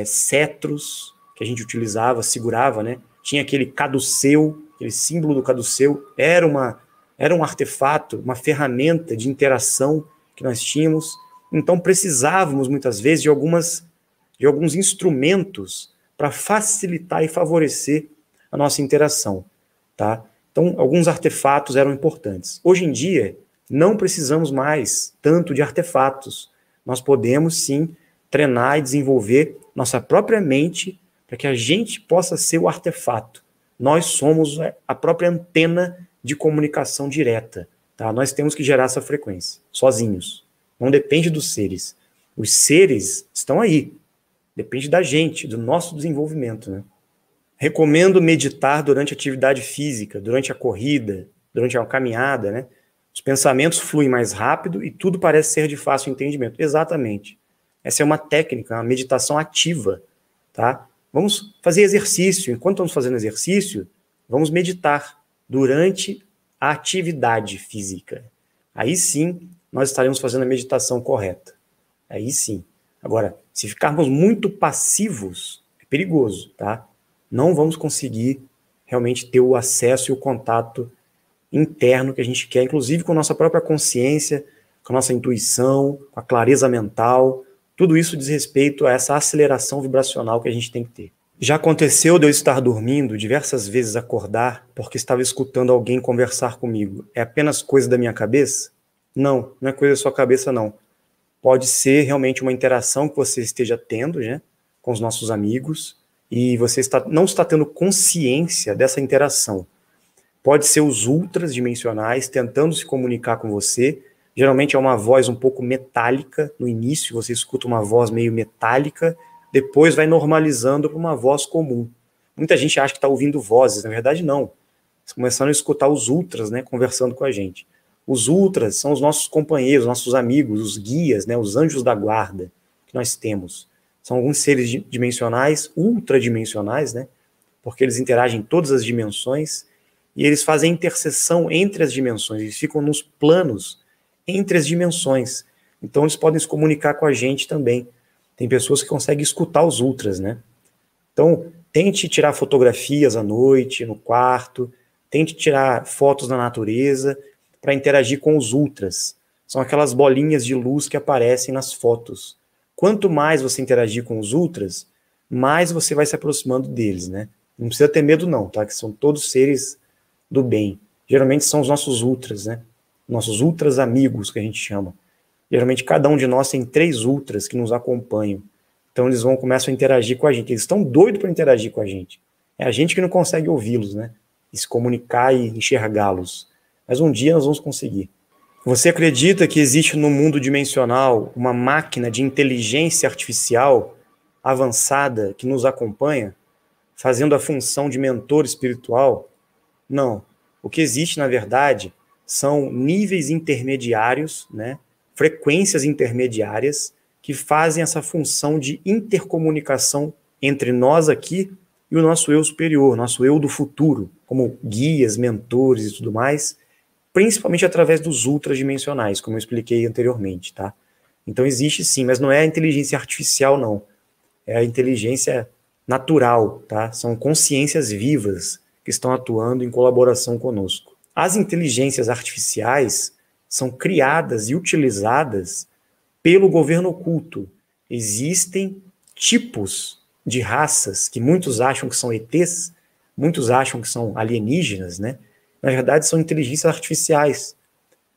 cetros que a gente utilizava, segurava, né? Tinha aquele caduceu, aquele símbolo do caduceu, era um artefato, uma ferramenta de interação que nós tínhamos. Então precisávamos muitas vezes de alguns instrumentos para facilitar e favorecer a nossa interação, tá? Então alguns artefatos eram importantes. Hoje em dia não precisamos mais tanto de artefatos. Nós podemos sim treinar e desenvolver nossa própria mente para que a gente possa ser o artefato. Nós somos a própria antena de comunicação direta. Tá? Nós temos que gerar essa frequência, sozinhos. Não depende dos seres. Os seres estão aí. Depende da gente, do nosso desenvolvimento. Né? Recomendo meditar durante a atividade física, durante a corrida, durante a caminhada. Né? Os pensamentos fluem mais rápido e tudo parece ser de fácil entendimento. Exatamente. Essa é uma técnica, uma meditação ativa. Tá? Vamos fazer exercício. Enquanto estamos fazendo exercício, vamos meditar durante a atividade física. Aí sim, nós estaremos fazendo a meditação correta. Aí sim. Agora, se ficarmos muito passivos, é perigoso, tá? Não vamos conseguir realmente ter o acesso e o contato interno que a gente quer, inclusive com a nossa própria consciência, com a nossa intuição, com a clareza mental. Tudo isso diz respeito a essa aceleração vibracional que a gente tem que ter. Já aconteceu de eu estar dormindo, diversas vezes acordar, porque estava escutando alguém conversar comigo. É apenas coisa da minha cabeça? Não, não é coisa da sua cabeça, não. Pode ser realmente uma interação que você esteja tendo, né, com os nossos amigos, e você não está tendo consciência dessa interação. Pode ser os ultras dimensionais tentando se comunicar com você. Geralmente é uma voz um pouco metálica. No início você escuta uma voz meio metálica, depois vai normalizando para uma voz comum. Muita gente acha que está ouvindo vozes, na verdade não. Começando a escutar os ultras, né, conversando com a gente. Os ultras são os nossos companheiros, nossos amigos, os guias, né, os anjos da guarda que nós temos. São alguns seres dimensionais, ultradimensionais, né, porque eles interagem em todas as dimensões e eles fazem interseção entre as dimensões, eles ficam nos planos entre as dimensões. Então eles podem se comunicar com a gente também. Tem pessoas que conseguem escutar os ultras, né? Então, tente tirar fotografias à noite, no quarto, tente tirar fotos na natureza, para interagir com os ultras. São aquelas bolinhas de luz que aparecem nas fotos. Quanto mais você interagir com os ultras, mais você vai se aproximando deles, né? Não precisa ter medo não, tá? Que são todos seres do bem. Geralmente são os nossos ultras, né? Nossos ultras amigos, que a gente chama. Geralmente cada um de nós tem 3 ultras que nos acompanham. Então eles começam a interagir com a gente. Eles estão doidos para interagir com a gente. É a gente que não consegue ouvi-los, né? E se comunicar e enxergá-los. Mas um dia nós vamos conseguir. Você acredita que existe no mundo dimensional uma máquina de inteligência artificial avançada que nos acompanha, fazendo a função de mentor espiritual? Não. O que existe, na verdade, são níveis intermediários, né, frequências intermediárias, que fazem essa função de intercomunicação entre nós aqui e o nosso eu superior, nosso eu do futuro, como guias, mentores e tudo mais, principalmente através dos ultradimensionais, como eu expliquei anteriormente, tá? Então existe sim, mas não é a inteligência artificial, não. É a inteligência natural, tá? São consciências vivas que estão atuando em colaboração conosco. As inteligências artificiais são criadas e utilizadas pelo governo oculto. Existem tipos de raças que muitos acham que são ETs, muitos acham que são alienígenas, né? Na verdade, são inteligências artificiais,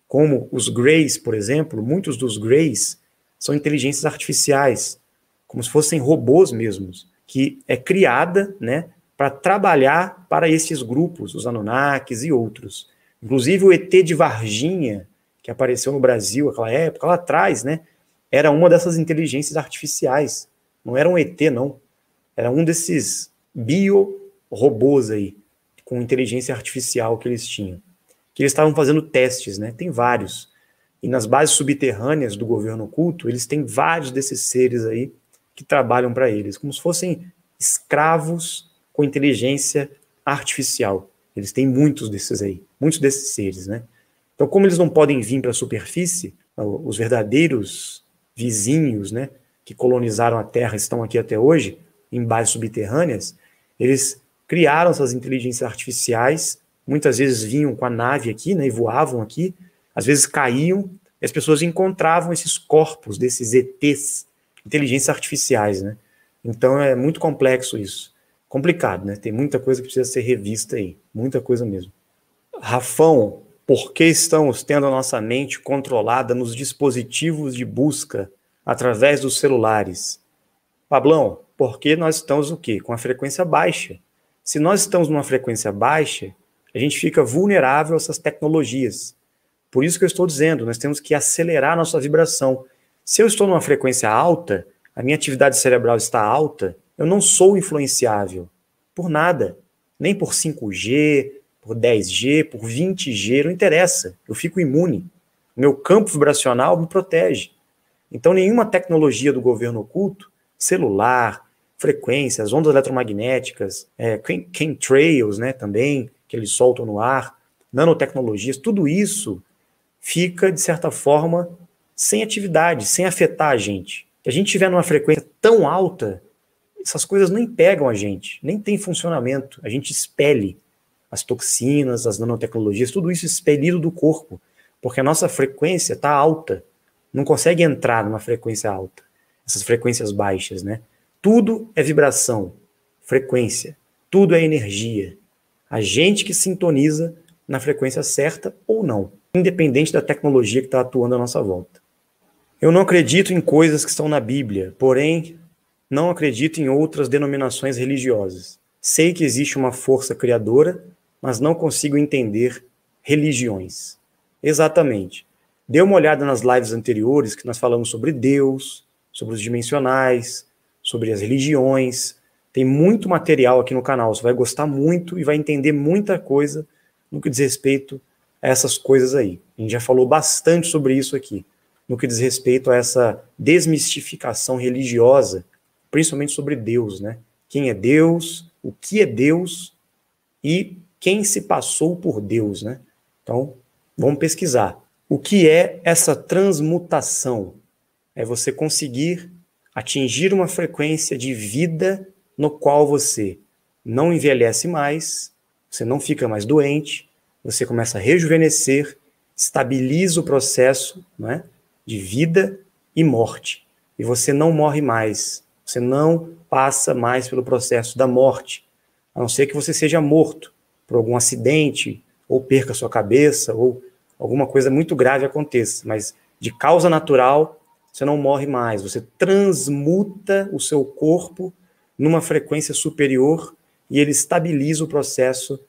como os Greys, por exemplo. Muitos dos Greys são inteligências artificiais, como se fossem robôs mesmos, que é criada, né, para trabalhar para esses grupos, os Anunnakis e outros. Inclusive o ET de Varginha, que apareceu no Brasil naquela época, lá atrás, né, era uma dessas inteligências artificiais. Não era um ET, não. Era um desses biorobôs aí, com inteligência artificial que eles tinham. Que eles estavam fazendo testes, né? Tem vários. E nas bases subterrâneas do governo oculto, eles têm vários desses seres aí que trabalham para eles, como se fossem escravos com inteligência artificial. Eles têm muitos desses aí, muitos desses seres, né? Então, como eles não podem vir para a superfície, os verdadeiros vizinhos, né, que colonizaram a Terra estão aqui até hoje, em bases subterrâneas, eles criaram essas inteligências artificiais, muitas vezes vinham com a nave aqui, né, e voavam aqui, às vezes caíam, e as pessoas encontravam esses corpos desses ETs, inteligências artificiais, né? Então é muito complexo isso. Complicado, né? Tem muita coisa que precisa ser revista aí, muita coisa mesmo. Rafão, por que estamos tendo a nossa mente controlada nos dispositivos de busca através dos celulares? Pablão, porque nós estamos o quê? Com a frequência baixa. Se nós estamos numa frequência baixa, a gente fica vulnerável a essas tecnologias. Por isso que eu estou dizendo, nós temos que acelerar a nossa vibração. Se eu estou numa frequência alta, a minha atividade cerebral está alta, eu não sou influenciável por nada. Nem por 5G, por 10G, por 20G, não interessa. Eu fico imune. Meu campo vibracional me protege. Então, nenhuma tecnologia do governo oculto, celular, frequências, ondas eletromagnéticas, chemtrails, né, também, que eles soltam no ar, nanotecnologias, tudo isso fica, de certa forma, sem atividade, sem afetar a gente. Se a gente estiver numa frequência tão alta, essas coisas nem pegam a gente, nem tem funcionamento. A gente expele as toxinas, as nanotecnologias, tudo isso expelido do corpo, porque a nossa frequência está alta, não consegue entrar numa frequência alta, essas frequências baixas, né? Tudo é vibração, frequência, tudo é energia. A gente que sintoniza na frequência certa ou não, independente da tecnologia que está atuando à nossa volta. Eu não acredito em coisas que estão na Bíblia, porém, não acredito em outras denominações religiosas. Sei que existe uma força criadora, mas não consigo entender religiões. Exatamente. Dê uma olhada nas lives anteriores que nós falamos sobre Deus, sobre os dimensionais, sobre as religiões. Tem muito material aqui no canal, você vai gostar muito e vai entender muita coisa no que diz respeito a essas coisas aí. A gente já falou bastante sobre isso aqui, no que diz respeito a essa desmistificação religiosa, principalmente sobre Deus, né? Quem é Deus, o que é Deus e quem se passou por Deus, né? Então, vamos pesquisar. O que é essa transmutação? É você conseguir atingir uma frequência de vida no qual você não envelhece mais, você não fica mais doente, você começa a rejuvenescer, estabiliza o processo, né, de vida e morte. E você não morre mais, você não passa mais pelo processo da morte, a não ser que você seja morto por algum acidente, ou perca sua cabeça, ou alguma coisa muito grave aconteça. Mas de causa natural, você não morre mais, você transmuta o seu corpo numa frequência superior e ele estabiliza o processo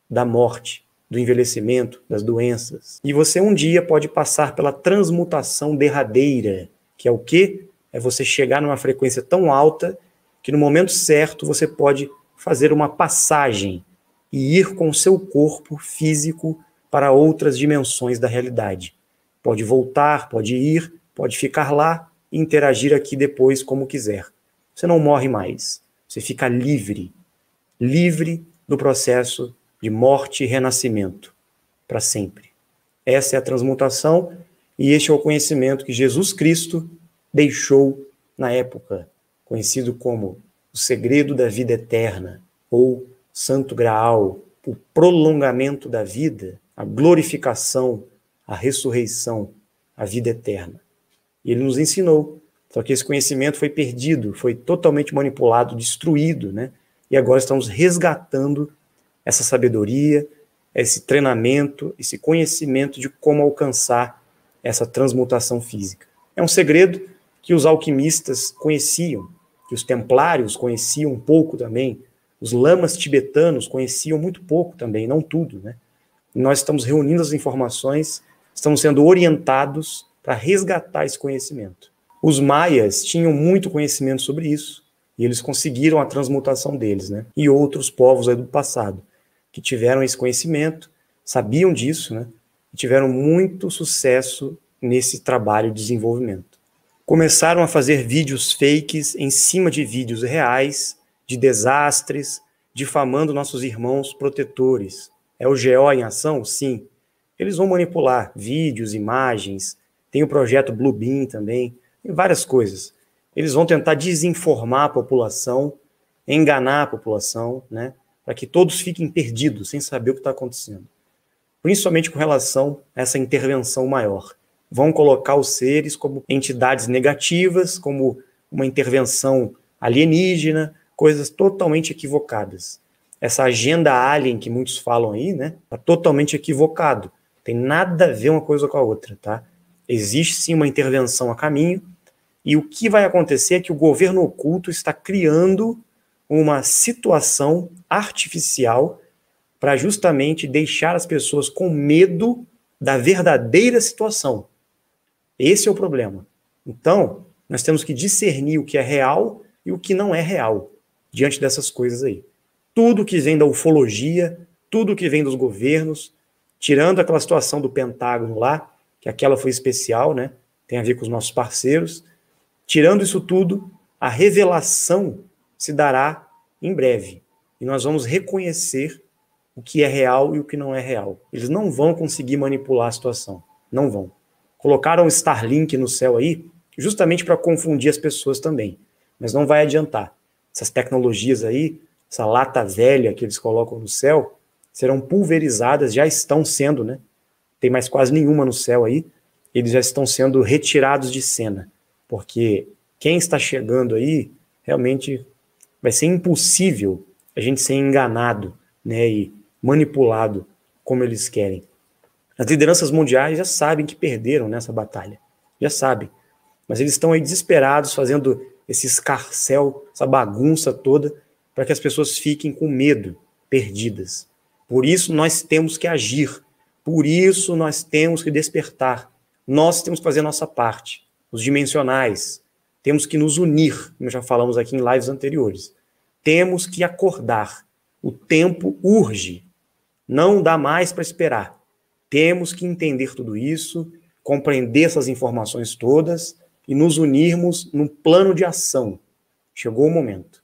da morte, do envelhecimento, das doenças. E você um dia pode passar pela transmutação derradeira, que é o quê? É você chegar numa frequência tão alta que no momento certo você pode fazer uma passagem e ir com o seu corpo físico para outras dimensões da realidade. Pode voltar, pode ir, pode ficar lá e interagir aqui depois como quiser. Você não morre mais, você fica livre, livre do processo de morte e renascimento, para sempre. Essa é a transmutação e este é o conhecimento que Jesus Cristo deixou na época, conhecido como o segredo da vida eterna, ou Santo Graal, o prolongamento da vida, a glorificação, a ressurreição, a vida eterna. E ele nos ensinou, só que esse conhecimento foi perdido, foi totalmente manipulado, destruído, né? E agora estamos resgatando essa sabedoria, esse treinamento, esse conhecimento de como alcançar essa transmutação física. É um segredo que os alquimistas conheciam, que os templários conheciam um pouco também, os lamas tibetanos conheciam muito pouco também, não tudo, né? E nós estamos reunindo as informações, estamos sendo orientados para resgatar esse conhecimento. Os maias tinham muito conhecimento sobre isso, e eles conseguiram a transmutação deles, né? E outros povos aí do passado, que tiveram esse conhecimento, sabiam disso, né? E tiveram muito sucesso nesse trabalho de desenvolvimento. Começaram a fazer vídeos fakes em cima de vídeos reais, de desastres, difamando nossos irmãos protetores. É o GO em ação? Sim. Eles vão manipular vídeos, imagens, tem o projeto Bluebeam também, tem várias coisas. Eles vão tentar desinformar a população, enganar a população, né, para que todos fiquem perdidos, sem saber o que está acontecendo. Principalmente com relação a essa intervenção maior. Vão colocar os seres como entidades negativas, como uma intervenção alienígena, coisas totalmente equivocadas. Essa agenda alien que muitos falam aí, né, está totalmente equivocado. Tem nada a ver uma coisa com a outra, tá? Existe sim uma intervenção a caminho, e o que vai acontecer é que o governo oculto está criando uma situação artificial para justamente deixar as pessoas com medo da verdadeira situação. Esse é o problema. Então, nós temos que discernir o que é real e o que não é real diante dessas coisas aí. Tudo que vem da ufologia, tudo que vem dos governos, tirando aquela situação do Pentágono lá, que aquela foi especial, né? Tem a ver com os nossos parceiros. Tirando isso tudo, a revelação se dará em breve. E nós vamos reconhecer o que é real e o que não é real. Eles não vão conseguir manipular a situação. Não vão. Colocaram o Starlink no céu aí, justamente para confundir as pessoas também. Mas não vai adiantar. Essas tecnologias aí, essa lata velha que eles colocam no céu, serão pulverizadas, já estão sendo, né? Tem mais quase nenhuma no céu aí. Eles já estão sendo retirados de cena. Porque quem está chegando aí, realmente vai ser impossível a gente ser enganado, né, e manipulado como eles querem. As lideranças mundiais já sabem que perderam nessa batalha. Já sabem. Mas eles estão aí desesperados, fazendo esse escarcéu, essa bagunça toda, para que as pessoas fiquem com medo, perdidas. Por isso nós temos que agir. Por isso nós temos que despertar. Nós temos que fazer a nossa parte. Os dimensionais. Temos que nos unir, como já falamos aqui em lives anteriores. Temos que acordar. O tempo urge. Não dá mais para esperar. Temos que entender tudo isso, compreender essas informações todas e nos unirmos num plano de ação. Chegou o momento.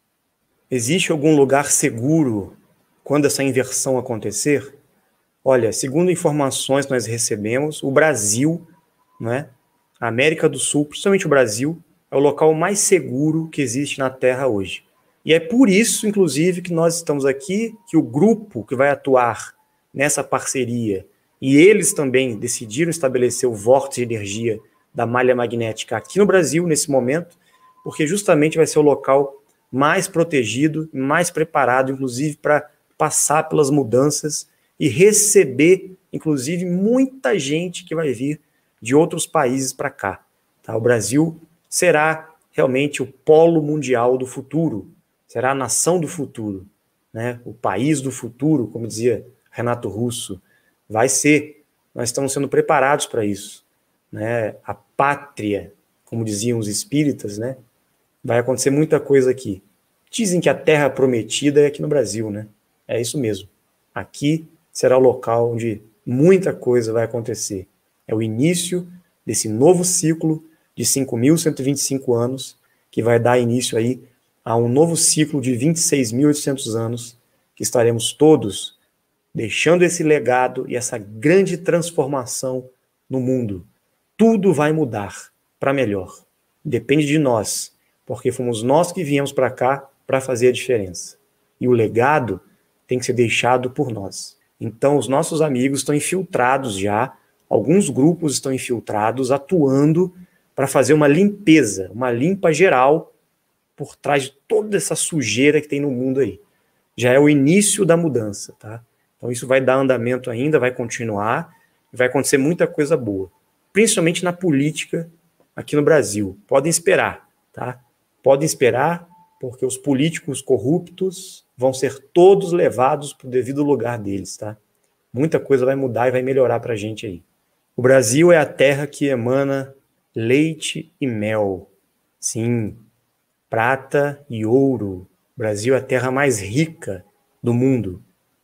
Existe algum lugar seguro quando essa inversão acontecer? Olha, segundo informações que nós recebemos, o Brasil, né, a América do Sul, principalmente o Brasil, é o local mais seguro que existe na Terra hoje. E é por isso, inclusive, que nós estamos aqui, que o grupo que vai atuar nessa parceria, e eles também decidiram estabelecer o vórtice de energia da malha magnética aqui no Brasil, nesse momento, porque justamente vai ser o local mais protegido, mais preparado, inclusive, para passar pelas mudanças e receber, inclusive, muita gente que vai vir de outros países para cá. Tá? O Brasil será realmente o polo mundial do futuro, será a nação do futuro, né? O país do futuro, como dizia Renato Russo, vai ser. Nós estamos sendo preparados para isso, né? A pátria, como diziam os espíritas, né? Vai acontecer muita coisa aqui. Dizem que a terra prometida é aqui no Brasil, né? É isso mesmo. Aqui será o local onde muita coisa vai acontecer. É o início desse novo ciclo de 5.125 anos, que vai dar início aí a um novo ciclo de 26.800 anos, que estaremos todos deixando esse legado e essa grande transformação no mundo. Tudo vai mudar para melhor. Depende de nós, porque fomos nós que viemos para cá para fazer a diferença. E o legado tem que ser deixado por nós. Então, os nossos amigos estão infiltrados já, alguns grupos estão infiltrados, atuando para fazer uma limpeza, uma limpa geral por trás de toda essa sujeira que tem no mundo aí. Já é o início da mudança, tá? Então isso vai dar andamento ainda, vai continuar, vai acontecer muita coisa boa, principalmente na política aqui no Brasil. Podem esperar, tá? Podem esperar, porque os políticos corruptos vão ser todos levados para o devido lugar deles, tá? Muita coisa vai mudar e vai melhorar para a gente aí. O Brasil é a terra que emana leite e mel. Sim, prata e ouro. O Brasil é a terra mais rica do mundo,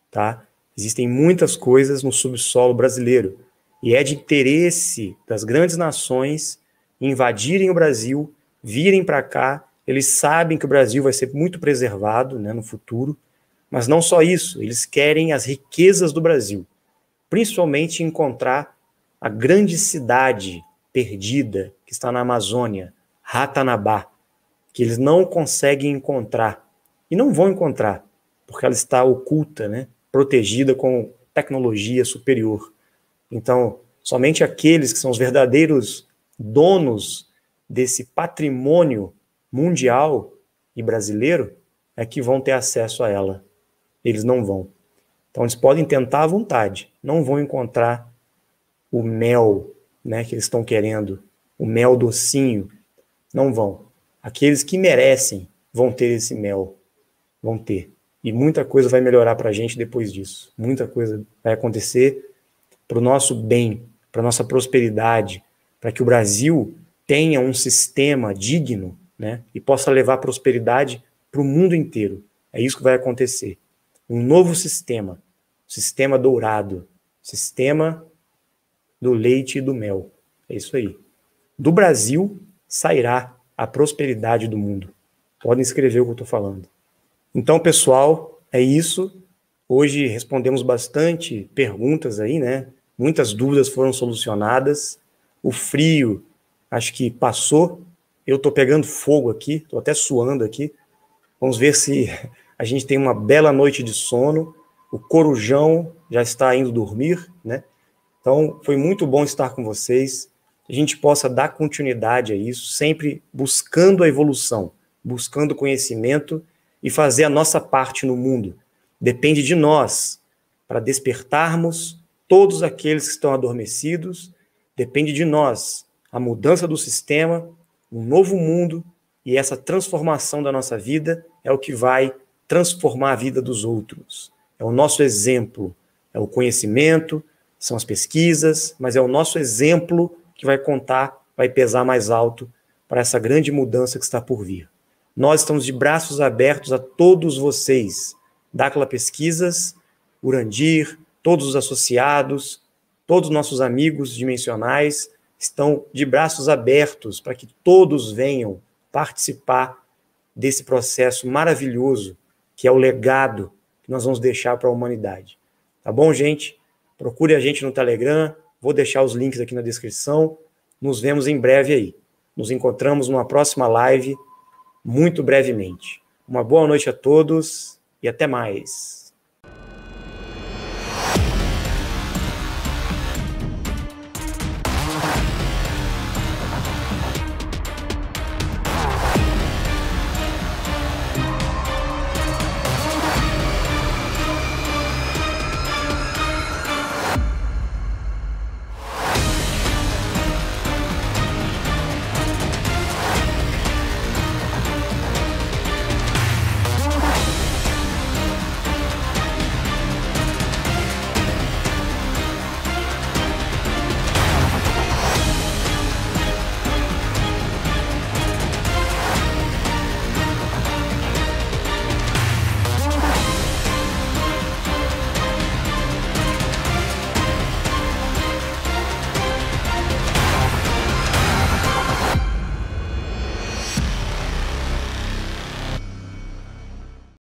tá? Existem muitas coisas no subsolo brasileiro e é de interesse das grandes nações invadirem o Brasil, virem para cá. Eles sabem que o Brasil vai ser muito preservado, né, no futuro, mas não só isso, eles querem as riquezas do Brasil, principalmente encontrar a grande cidade perdida que está na Amazônia, Ratanabá, que eles não conseguem encontrar e não vão encontrar, porque ela está oculta, né, protegida com tecnologia superior. Então, somente aqueles que são os verdadeiros donos desse patrimônio mundial e brasileiro é que vão ter acesso a ela. Eles não vão. Então, eles podem tentar à vontade, não vão encontrar o mel, né, que eles estão querendo, o mel docinho, não vão. Aqueles que merecem vão ter esse mel. vão ter. E muita coisa vai melhorar para a gente depois disso. Muita coisa vai acontecer para o nosso bem, para a nossa prosperidade, para que o Brasil tenha um sistema digno, né, e possa levar prosperidade para o mundo inteiro. É isso que vai acontecer. Um novo sistema dourado, sistema do leite e do mel. É isso aí. Do Brasil sairá a prosperidade do mundo. Podem escrever o que eu estou falando. Então, pessoal, é isso. Hoje respondemos bastante perguntas aí, né? Muitas dúvidas foram solucionadas. O frio, acho que passou. Eu estou pegando fogo aqui, estou até suando aqui. Vamos ver se a gente tem uma bela noite de sono. O Corujão já está indo dormir, né? Então, foi muito bom estar com vocês. Que a gente possa dar continuidade a isso, sempre buscando a evolução, buscando conhecimento e fazer a nossa parte no mundo. Depende de nós, para despertarmos todos aqueles que estão adormecidos. Depende de nós, a mudança do sistema, um novo mundo, e essa transformação da nossa vida é o que vai transformar a vida dos outros. É o nosso exemplo, é o conhecimento, são as pesquisas, mas é o nosso exemplo que vai contar, vai pesar mais alto para essa grande mudança que está por vir. Nós estamos de braços abertos a todos vocês, Dáquila Pesquisas, Urandir, todos os associados, todos os nossos amigos dimensionais estão de braços abertos para que todos venham participar desse processo maravilhoso que é o legado que nós vamos deixar para a humanidade. Tá bom, gente? Procure a gente no Telegram, vou deixar os links aqui na descrição. Nos vemos em breve aí. Nos encontramos numa próxima live, muito brevemente. Uma boa noite a todos e até mais.